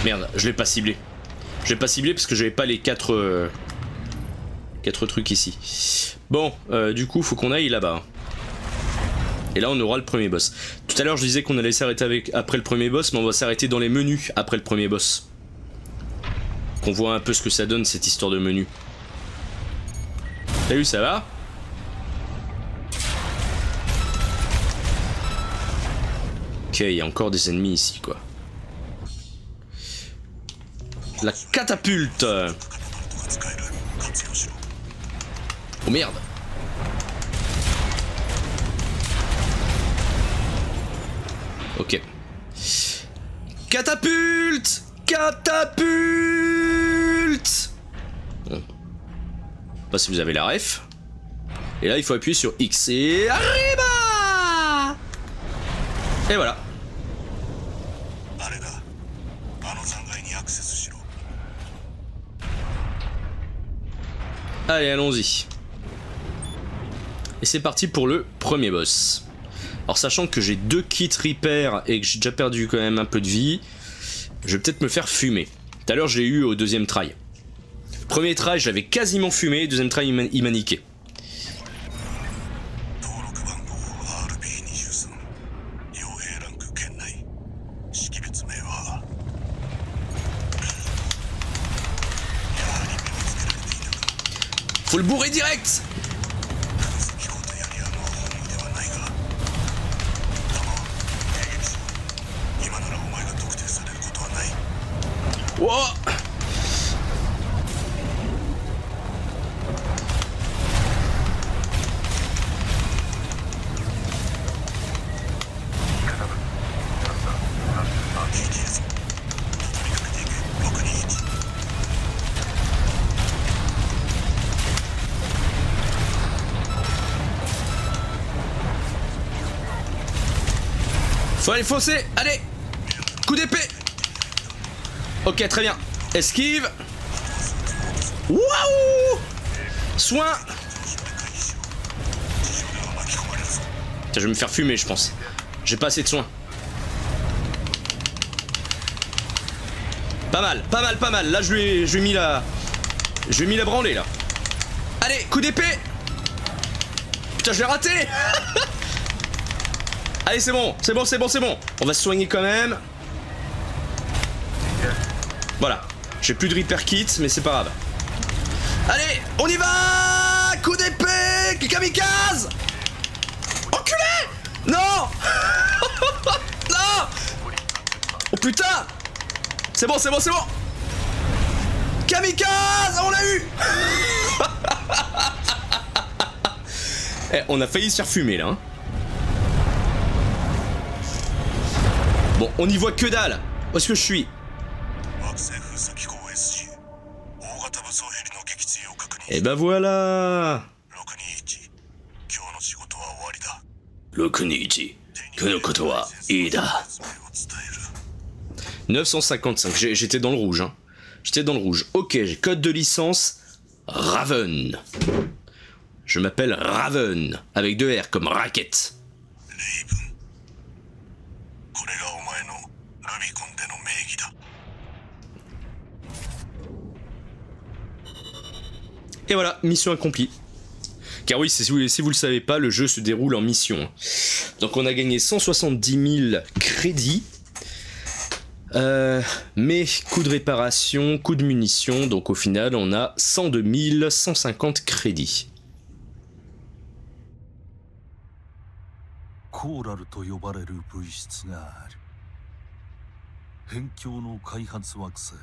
[SPEAKER 1] Merde, je l'ai pas ciblé. Je l'ai pas ciblé parce que j'avais pas les 4 trucs ici. Bon, du coup, faut qu'on aille là-bas. Et là, on aura le premier boss. Tout à l'heure, je disais qu'on allait s'arrêter après le premier boss, mais on va s'arrêter dans les menus après le premier boss. Qu'on voit un peu ce que ça donne, cette histoire de menu. Salut, ça va? Ok, il y a encore des ennemis ici, quoi. La catapulte. Oh merde. Ok. Catapulte. Catapulte. Bon. Pas si vous avez la ref. Et là il faut appuyer sur X et arriba. Et voilà. Allez, allons-y. Et c'est parti pour le premier boss. Alors sachant que j'ai 2 kits repair et que j'ai déjà perdu quand même un peu de vie, je vais peut-être me faire fumer. Tout à l'heure je l'ai eu au deuxième try. Premier try j'avais quasiment fumé, deuxième try il m'a niqué. Faut le bourrer direct. Wow. Faut aller foncer, allez. Coup d'épée. Ok, très bien. Esquive. Waouh! Soin! Tiens, je vais me faire fumer, je pense. J'ai pas assez de soins. Pas mal, pas mal, pas mal. Là, je lui ai mis la... Je lui ai mis la branlée, là. Allez, coup d'épée! Putain, je l'ai raté! Allez, c'est bon, c'est bon, c'est bon, c'est bon. On va se soigner quand même. Voilà. J'ai plus de repair kit, mais c'est pas grave. Allez, on y va! Coup d'épée! Kamikaze! Enculé! Non! Non! Oh putain! C'est bon, c'est bon, c'est bon! Kamikaze! On l'a eu! Eh, on a failli se faire fumer là. Hein. Bon, on y voit que dalle. Où est-ce que je suis? Et ben voilà. Lokunichi, Kunokoto wa ida. 955, j'étais dans le rouge. Hein. J'étais dans le rouge. Ok, j'ai code de licence Raven. Je m'appelle Raven, avec 2 R comme racket. Et voilà, mission accomplie. Car oui, si vous le savez pas, le jeu se déroule en mission. Donc on a gagné 170 000 crédits. Mais coût de réparation, coût de munitions, donc au final on a 102 150 crédits.
[SPEAKER 2] コーラルと呼ばれる物質がある。辺境の開発惑星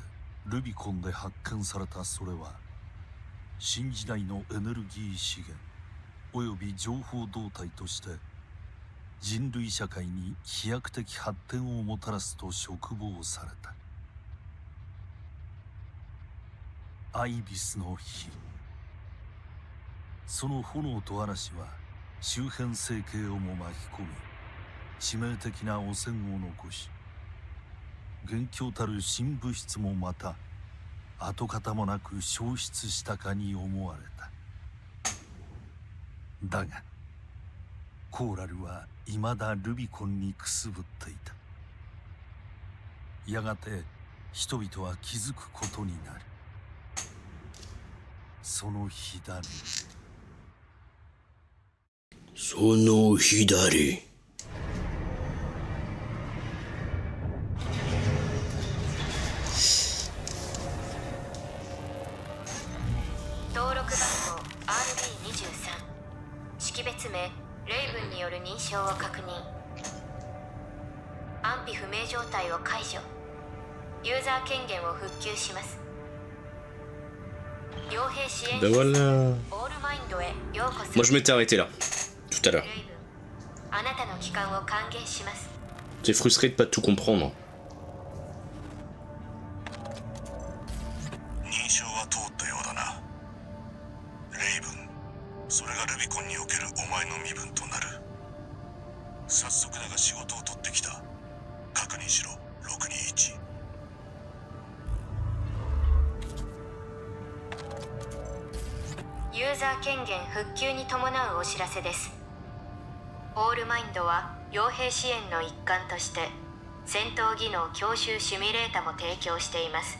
[SPEAKER 2] ルビコンで発見されたそれは新時代のエネルギー資源および情報動態として人類社会に飛躍的発展をもたらすと嘱望された。アイビスの火。その炎と嵐は周辺生系をも巻き込み致命的な汚染を残し元凶たる新物質もまた跡形もなく消失したかに思われた。だがコーラルは未だルビコンにくすぶっていた。やがて人々は気づくことになる。その左
[SPEAKER 1] その左
[SPEAKER 3] 登録番号 RB23 識別名レイブンによる認証を確認。安否不明状態を解除。ユーザー権限を復旧します。傭兵支援施設オールマインドへようこそ。
[SPEAKER 1] Moi je m'étais arrêté là, tout à l'heure.
[SPEAKER 3] あなたの帰還を歓迎します。
[SPEAKER 1] T'es frustré de pas tout comprendre.
[SPEAKER 2] 認証は通ったようだな。レイブン、それがルビコンにおけるお前の身分となる。早速だが仕事を取ってきた。確認しろ、621。
[SPEAKER 3] ユーザー権限復旧に伴うお知らせです。オールマインドは傭兵支援の一環として戦闘技能教習シミュレータも提供しています。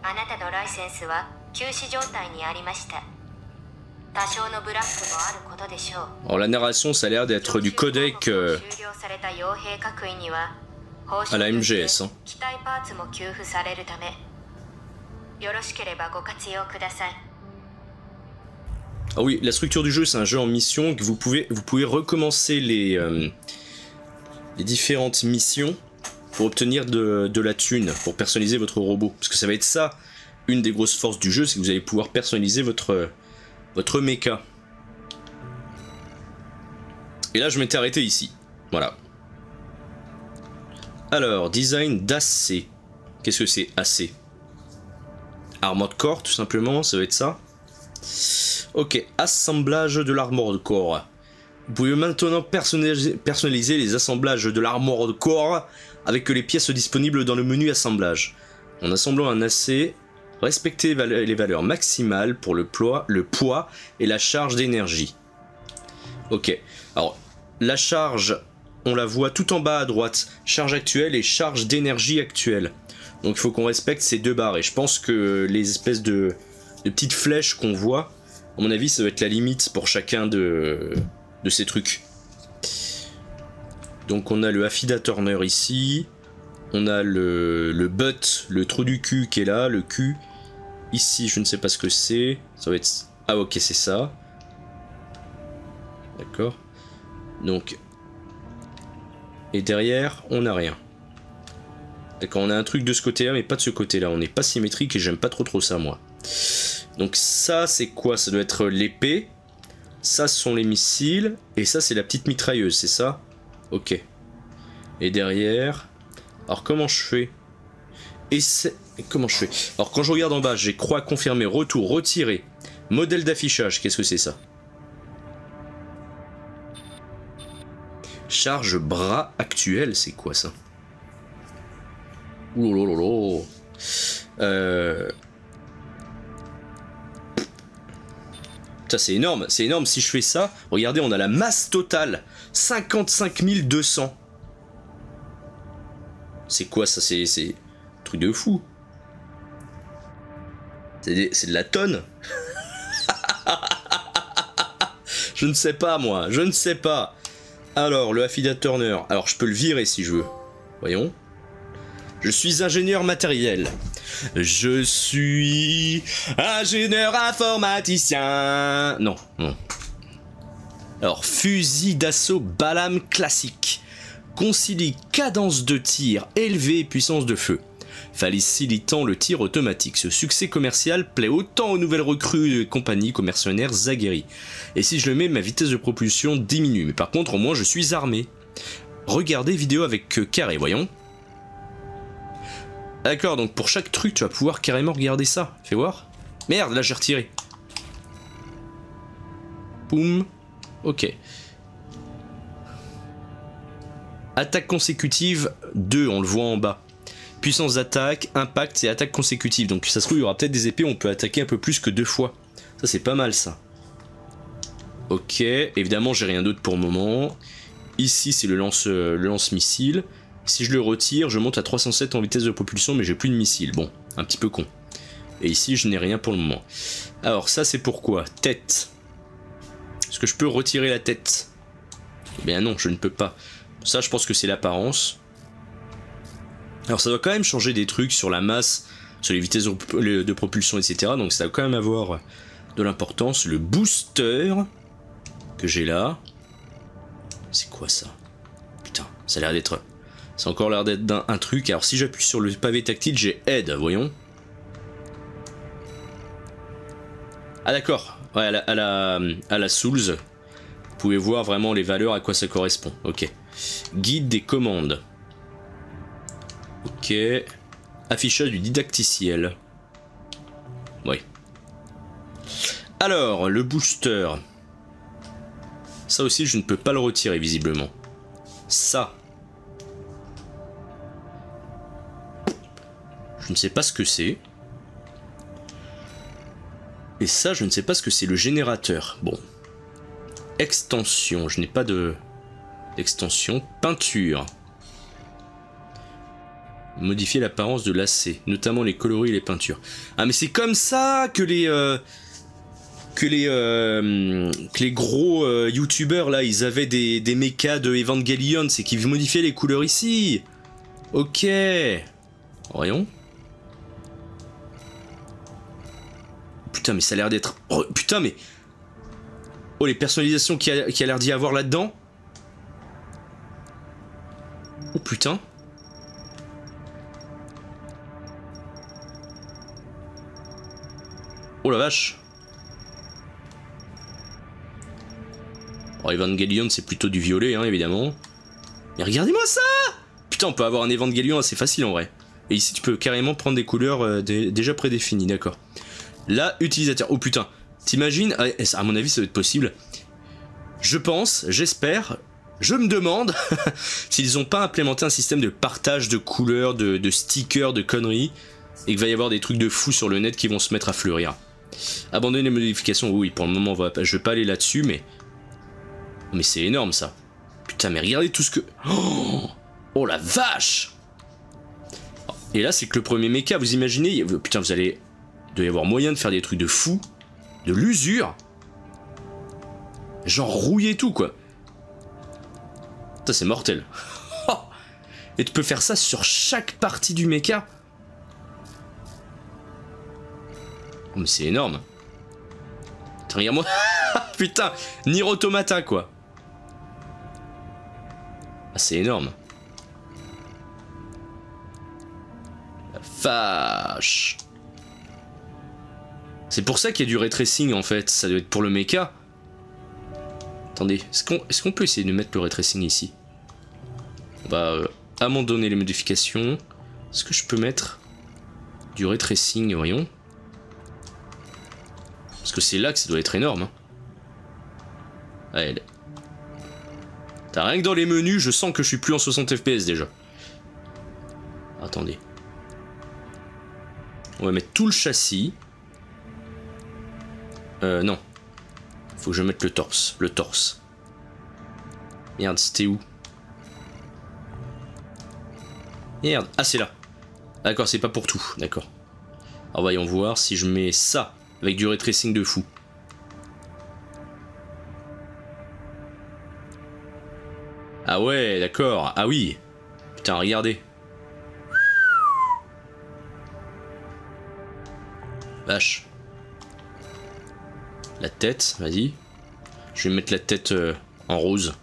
[SPEAKER 3] あなたのライセンスは休止状態にありました。多少のブラックもあることでしょう。
[SPEAKER 1] Alors la narration ça a l'air d'être du codec à la MGS. Hein.
[SPEAKER 3] 機体パーツも給付されるためよろしければご活用ください。
[SPEAKER 1] Ah oui, la structure du jeu, c'est un jeu en mission que vous pouvez recommencer les différentes missions pour obtenir de la thune, pour personnaliser votre robot. Parce que ça va être ça, une des grosses forces du jeu, c'est que vous allez pouvoir personnaliser votre mecha. Et là, je m'étais arrêté ici. Voilà. Alors, design d'AC. Qu'est-ce que c'est AC? Armored Core, tout simplement, ça va être ça. Ok, assemblage de l'Armored Core. Vous pouvez maintenant personnaliser les assemblages de l'Armored Core avec les pièces disponibles dans le menu assemblage. En assemblant un AC, Respectez les valeurs maximales pour le poids et la charge d'énergie. Ok, alors la charge, on la voit tout en bas à droite. Charge actuelle et charge d'énergie actuelle. Donc il faut qu'on respecte ces deux barres. Et je pense que les espèces de petites flèches qu'on voit, à mon avis ça doit être la limite pour chacun de ces trucs. Donc on a le Affida Turner ici. On a le butt, le trou du cul qui est là, le cul. Ici, je ne sais pas ce que c'est. Ça va être... Ah ok, c'est ça. D'accord. Donc... Et derrière, on n'a rien. D'accord, on a un truc de ce côté-là, mais pas de ce côté-là. On n'est pas symétrique et j'aime pas trop ça, moi. Donc ça, c'est quoi? Ça doit être l'épée. Ça, ce sont les missiles. Et ça, c'est la petite mitrailleuse, c'est ça? Ok. Et derrière... Alors comment je fais? Comment je fais? Alors quand je regarde en bas, j'ai croix confirmée, retour, retiré. Modèle d'affichage, qu'est-ce que c'est ça? Charge bras actuel, c'est quoi ça? Ouh ça c'est énorme si je fais ça. Regardez, on a la masse totale, 55 200. C'est quoi ça? C'est un truc de fou. C'est de la tonne. Je ne sais pas moi, je ne sais pas. Alors, le Affida Turner. Alors, je peux le virer si je veux. Voyons. Je suis ingénieur matériel. Je suis ingénieur informaticien. Non, non. Alors, fusil d'assaut Balam classique. Concilie cadence de tir élevée et puissance de feu, facilitant le tir automatique. Ce succès commercial plaît autant aux nouvelles recrues et compagnies qu'aux mercenaires aguerris. Et si je le mets, ma vitesse de propulsion diminue. Mais par contre, au moins, je suis armé. Regardez vidéo avec carré, voyons. D'accord, donc pour chaque truc, tu vas pouvoir carrément regarder ça. Fais voir. Merde, là j'ai retiré. Boum. Ok. Attaque consécutive 2, on le voit en bas. Puissance d'attaque, impact et attaque consécutive. Donc ça se trouve, il y aura peut-être des épées où on peut attaquer un peu plus que 2 fois. Ça c'est pas mal ça. Ok, évidemment j'ai rien d'autre pour le moment. Ici c'est le lance-missile. Si je le retire, je monte à 307 en vitesse de propulsion, mais j'ai plus de missile. Bon, un petit peu con. Et ici je n'ai rien pour le moment. Alors ça c'est pourquoi? Tête. Est-ce que je peux retirer la tête? Eh bien non, je ne peux pas. Ça, je pense que c'est l'apparence. Alors, ça doit quand même changer des trucs sur la masse, sur les vitesses de propulsion, etc. Donc, ça doit quand même avoir de l'importance. Le booster que j'ai là. C'est quoi ça? Putain, ça a l'air d'être... C'est encore l'air d'être un truc. Alors, si j'appuie sur le pavé tactile, j'ai aide, voyons. Ah, d'accord. Ouais, à la Souls. Vous pouvez voir vraiment les valeurs, à quoi ça correspond. Ok. Guide des commandes. Ok. Affichage du didacticiel. Oui. Alors, le booster. Ça aussi, je ne peux pas le retirer, visiblement. Ça. Je ne sais pas ce que c'est. Et ça, je ne sais pas ce que c'est. Le générateur. Bon. Extension. Je n'ai pas d'extension. Peinture. Modifier l'apparence de lacets, notamment les coloris et les peintures. Ah mais c'est comme ça que les gros youtubeurs là, ils avaient des mechas de Evangelion, c'est qu'ils modifiaient les couleurs ici. Ok. Voyons. Putain mais ça a l'air d'être... Oh, putain mais... Oh les personnalisations qu'il y a l'air d'y avoir là-dedans. Oh putain. Oh la vache. Alors Evangelion c'est plutôt du violet hein, évidemment. Mais regardez-moi ça. Putain on peut avoir un Evangelion assez facile en vrai. Et ici tu peux carrément prendre des couleurs déjà prédéfinies, d'accord. Là, utilisateur. Oh putain. T'imagines, à mon avis ça doit être possible. Je pense, j'espère, je me demande s'ils n'ont pas implémenté un système de partage de couleurs, de stickers, de conneries. et qu'il va y avoir des trucs de fou sur le net qui vont se mettre à fleurir. Abandonner les modifications, oui, pour le moment, je vais pas aller là-dessus, mais... Mais c'est énorme, ça. Putain, mais regardez tout ce que... Oh la vache! Et là, c'est que le premier mecha, vous imaginez... Putain, vous allez... Il doit y avoir moyen de faire des trucs de fou. De l'usure. Genre rouiller tout, quoi. Ça, c'est mortel. Et tu peux faire ça sur chaque partie du mecha. Oh, mais c'est énorme. Putain, regarde-moi. Putain, Nier Automata, quoi. Ah, c'est énorme. La vache. C'est pour ça qu'il y a du ray tracing, en fait. Ça doit être pour le mecha. Attendez, est-ce qu'on peut essayer de mettre le ray tracing ici? On va abandonner les modifications. Est-ce que je peux mettre du ray tracing, voyons? Parce que c'est là que ça doit être énorme. Hein. Allez. T'as rien que dans les menus, je sens que je suis plus en 60 fps déjà. Attendez. On va mettre tout le châssis. Non. Faut que je mette le torse. Le torse. Merde, c'était où? Merde. Ah, c'est là. D'accord, c'est pas pour tout. D'accord. Alors voyons voir si je mets ça avec du ray tracing de fou. Ah ouais, d'accord. Ah oui. Putain, regardez. Vache. La tête, vas-y. Je vais mettre la tête en rose.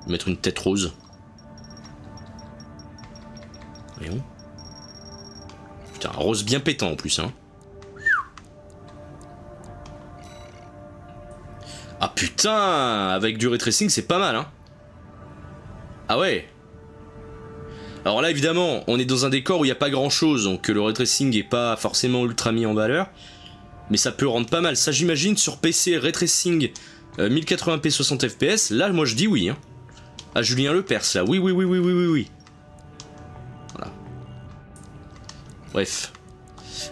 [SPEAKER 1] Je vais mettre une tête rose. Voyons. Putain, un rose bien pétant en plus, hein. Ah putain, avec du ray tracing, c'est pas mal, hein. Ah ouais. Alors là, évidemment, on est dans un décor où il n'y a pas grand-chose, donc le ray tracing est pas forcément ultra mis en valeur. Mais ça peut rendre pas mal. Ça, j'imagine, sur PC, ray tracing 1080p 60 fps, là, moi, je dis oui, hein. Ah, Julien Lepers, là, oui, oui, oui, oui, oui, oui, oui. Voilà. Bref.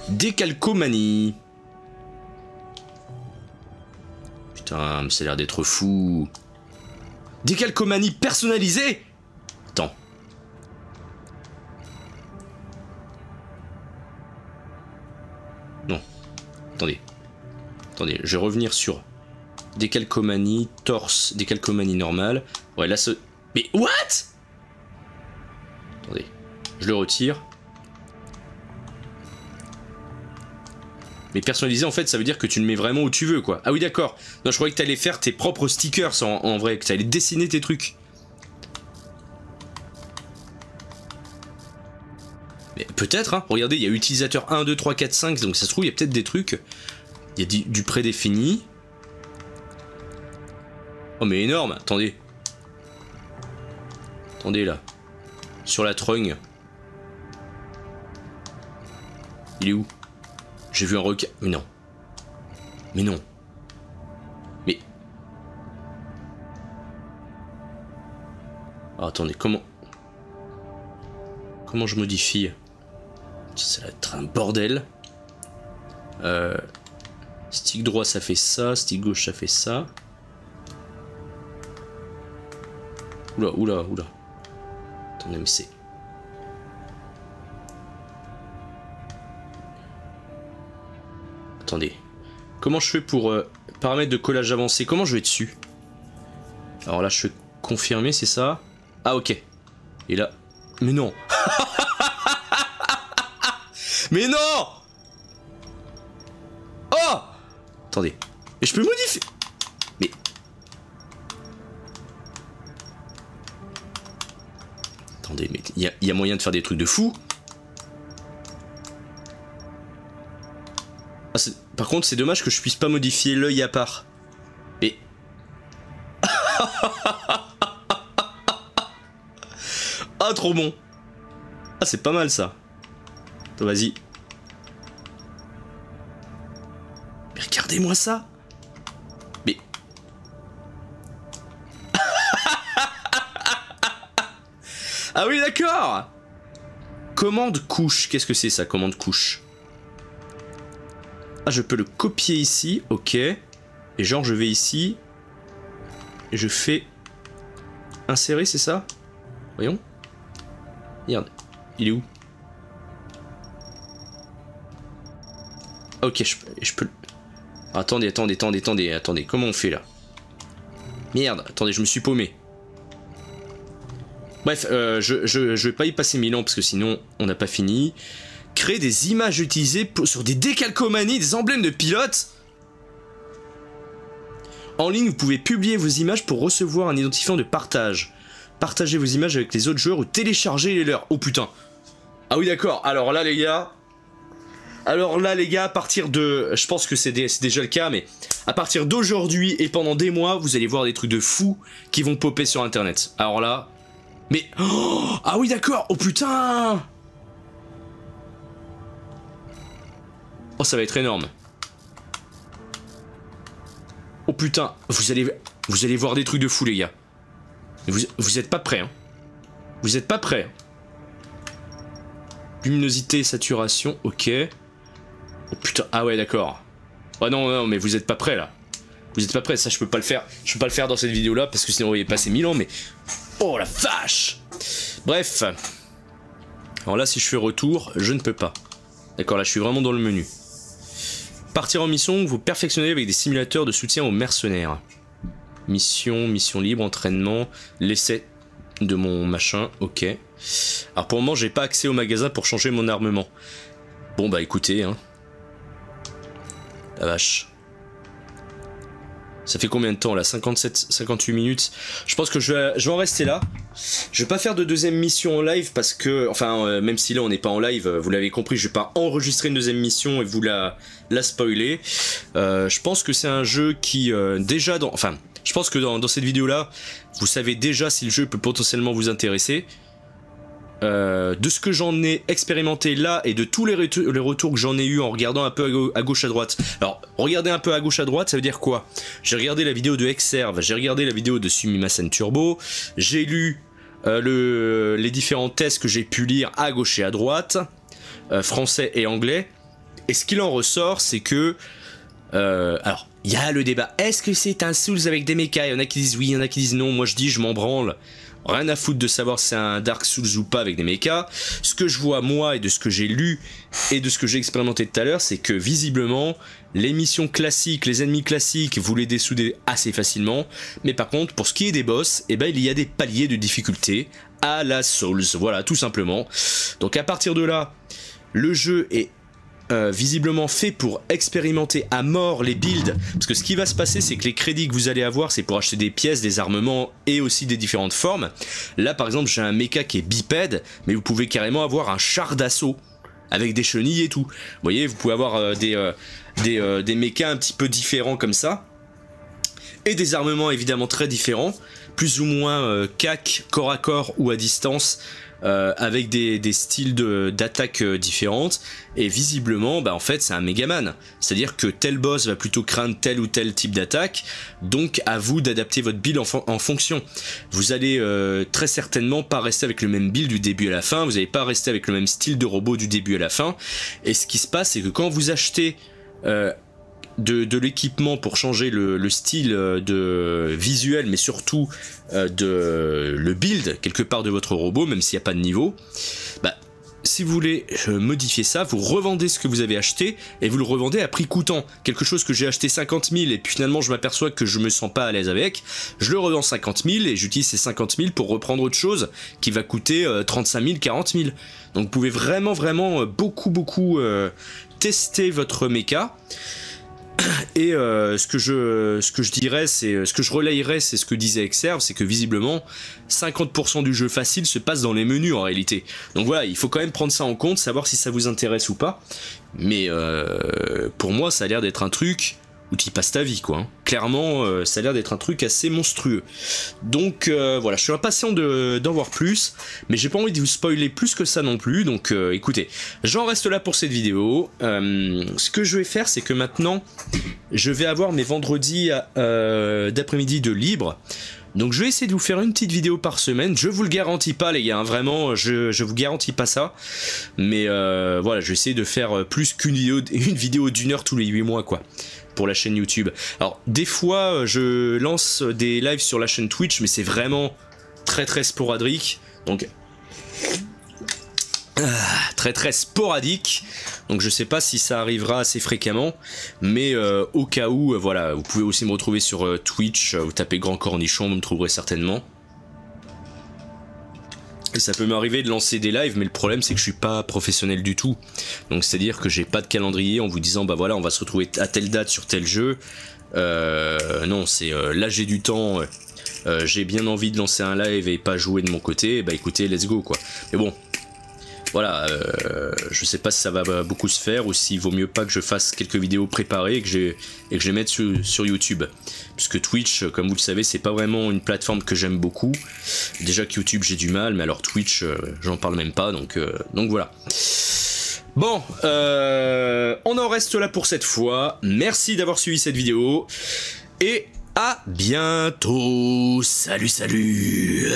[SPEAKER 1] Décalcomanie. Putain, mais ça a l'air d'être fou. Décalcomanie personnalisée? Attends. Non. Attendez. Attendez, je vais revenir sur décalcomanie, torse, décalcomanie normale. Ouais, là, ce... Mais what? Attendez. Je le retire. Mais personnalisé, en fait, ça veut dire que tu le mets vraiment où tu veux, quoi. Ah oui, d'accord. Non, je croyais que t'allais faire tes propres stickers, en vrai, que t'allais dessiner tes trucs. Mais peut-être, hein. Regardez, il y a utilisateur 1, 2, 3, 4, 5, donc ça se trouve, il y a peut-être des trucs. Il y a du prédéfini. Oh, mais énorme, attendez. Attendez, là. Sur la trogne. Il est où? J'ai vu un requin. Mais non. Mais non. Mais... Oh, attendez, comment je modifie? Ça va être un bordel. Stick droit ça fait ça, stick gauche ça fait ça. Oula, oula, oula. Attendez, mais c'est... Attendez. Comment je fais pour paramètres de collage avancé? Comment je vais dessus? Alors là, je fais confirmer, c'est ça? Ah, ok. Et là... Mais non. Mais non. Oh. Attendez. Mais je peux modifier... Mais... Attendez, mais il y a moyen de faire des trucs de fou. Ah, par contre, c'est dommage que je puisse pas modifier l'œil à part. Mais... Ah, trop bon. Ah, c'est pas mal, ça. Vas-y. Mais regardez-moi ça. Mais... Ah oui, d'accord. Commande couche, qu'est-ce que c'est ça, commande couche? Ah, je peux le copier ici, ok. Et genre, je vais ici. Et je fais... Insérer, c'est ça? Voyons. Merde, il est où? Ok, je peux... Attendez, comment on fait là? Merde, attendez, je me suis paumé. Bref, je vais pas y passer 1000 ans parce que sinon on n'a pas fini. Créer des images utilisées sur des décalcomanies, des emblèmes de pilotes. En ligne, vous pouvez publier vos images pour recevoir un identifiant de partage. Partagez vos images avec les autres joueurs ou téléchargez les leurs. Oh putain. Ah oui d'accord, alors là les gars, à partir de... Je pense que c'est déjà le cas, mais à partir d'aujourd'hui et pendant des mois, vous allez voir des trucs de fous qui vont popper sur internet. Alors là... Mais... Oh, ah oui d'accord, oh putain. Oh ça va être énorme. Oh putain, vous allez voir des trucs de fous les gars. Vous êtes pas prêts, hein. Vous êtes pas prêts. Luminosité, saturation, ok. Oh putain, ah ouais d'accord. Oh non, mais vous êtes pas prêts là. Vous êtes pas prêts, ça je peux pas le faire. Je peux pas le faire dans cette vidéo là parce que sinon on va y passer 1000 ans, mais... Oh la vache. Bref. Alors là si je fais retour, je ne peux pas. D'accord, là je suis vraiment dans le menu. Partir en mission, vous perfectionnez avec des simulateurs de soutien aux mercenaires. Mission libre, entraînement, l'essai de mon machin, ok. Alors pour le moment j'ai pas accès au magasin pour changer mon armement. Bon bah écoutez, hein. La vache. Ça fait combien de temps là? 57, 58 minutes. Je pense que je vais en rester là. Je vais pas faire de deuxième mission en live parce que... Enfin, même si là on n'est pas en live, vous l'avez compris, je vais pas enregistrer une deuxième mission et vous la spoiler. Je pense que c'est un jeu qui déjà dans... Enfin, je pense que dans cette vidéo là, vous savez déjà si le jeu peut potentiellement vous intéresser. De ce que j'en ai expérimenté là et de tous les retours que j'en ai eu en regardant un peu à gauche à droite. Alors, regarder un peu à gauche à droite, ça veut dire quoi? J'ai regardé la vidéo de Exerve, j'ai regardé la vidéo de Sumimasen Turbo, j'ai lu les différents tests que j'ai pu lire à gauche et à droite, français et anglais, et ce qu'il en ressort, c'est que... alors, il y a le débat, est-ce que c'est un Souls avec des mechas? Il y en a qui disent oui, il y en a qui disent non, moi je dis je m'en branle. Rien à foutre de savoir si c'est un Dark Souls ou pas avec des mechas. Ce que je vois moi et de ce que j'ai lu et de ce que j'ai expérimenté tout à l'heure, c'est que visiblement les missions classiques, les ennemis classiques, vous les dessoudez assez facilement. Mais par contre, pour ce qui est des boss, eh ben, il y a des paliers de difficulté à la Souls. Voilà, tout simplement. Donc à partir de là, le jeu est visiblement fait pour expérimenter à mort les builds, parce que ce qui va se passer c'est que les crédits que vous allez avoir c'est pour acheter des pièces, des armements et aussi des différentes formes. Là par exemple j'ai un mecha qui est bipède, mais vous pouvez carrément avoir un char d'assaut avec des chenilles et tout. Vous voyez, vous pouvez avoir des mechas un petit peu différents comme ça, et des armements évidemment très différents, plus ou moins cac, corps à corps ou à distance, avec des styles d'attaque différentes, et visiblement bah en fait c'est un Megaman, c'est à dire que tel boss va plutôt craindre tel ou tel type d'attaque, donc à vous d'adapter votre build en fonction. Vous allez très certainement pas rester avec le même build du début à la fin, vous n'allez pas rester avec le même style de robot du début à la fin, et ce qui se passe c'est que quand vous achetez de l'équipement pour changer le style de visuel, mais surtout le build quelque part de votre robot, même s'il n'y a pas de niveau, bah, si vous voulez modifier ça, vous revendez ce que vous avez acheté et vous le revendez à prix coûtant. Quelque chose que j'ai acheté 50 000 et puis finalement je m'aperçois que je me sens pas à l'aise avec, je le revends 50 000 et j'utilise ces 50 000 pour reprendre autre chose qui va coûter 35 000, 40 000. Donc vous pouvez vraiment beaucoup tester votre mecha. Et ce que je dirais, c'est ce que je relayerais, c'est ce que disait Exerve, c'est que visiblement 50% du jeu facile se passe dans les menus en réalité. Donc voilà, il faut quand même prendre ça en compte, savoir si ça vous intéresse ou pas. Mais pour moi, ça a l'air d'être un truc où tu y passes ta vie, quoi. Hein. Clairement, ça a l'air d'être un truc assez monstrueux. Donc voilà, je suis impatient d'en voir plus, mais j'ai pas envie de vous spoiler plus que ça non plus. Donc écoutez, j'en reste là pour cette vidéo. Ce que je vais faire, c'est que maintenant, je vais avoir mes vendredis d'après-midi de libre. Donc je vais essayer de vous faire une petite vidéo par semaine. Je vous le garantis pas les gars, hein, vraiment, je vous garantis pas ça. Mais voilà, je vais essayer de faire plus qu'une vidéo d'une heure tous les 8 mois quoi. Pour la chaîne YouTube. Alors des fois je lance des lives sur la chaîne Twitch, mais c'est vraiment très sporadique. Donc très sporadique. Donc je sais pas si ça arrivera assez fréquemment, mais au cas où, voilà, vous pouvez aussi me retrouver sur Twitch, vous tapez Grand Cornichon, vous me trouverez certainement. Et ça peut m'arriver de lancer des lives, mais le problème c'est que je suis pas professionnel du tout. Donc c'est à dire que j'ai pas de calendrier en vous disant bah voilà on va se retrouver à telle date sur tel jeu. Non, c'est là j'ai du temps, j'ai bien envie de lancer un live et pas jouer de mon côté, bah écoutez let's go quoi. Mais bon, voilà, je sais pas si ça va beaucoup se faire ou s'il vaut mieux pas que je fasse quelques vidéos préparées et que je les mette sur YouTube. Puisque Twitch, comme vous le savez, c'est pas vraiment une plateforme que j'aime beaucoup. Déjà que YouTube j'ai du mal, mais alors Twitch, j'en parle même pas, donc voilà. Bon, on en reste là pour cette fois. Merci d'avoir suivi cette vidéo. Et à bientôt. Salut.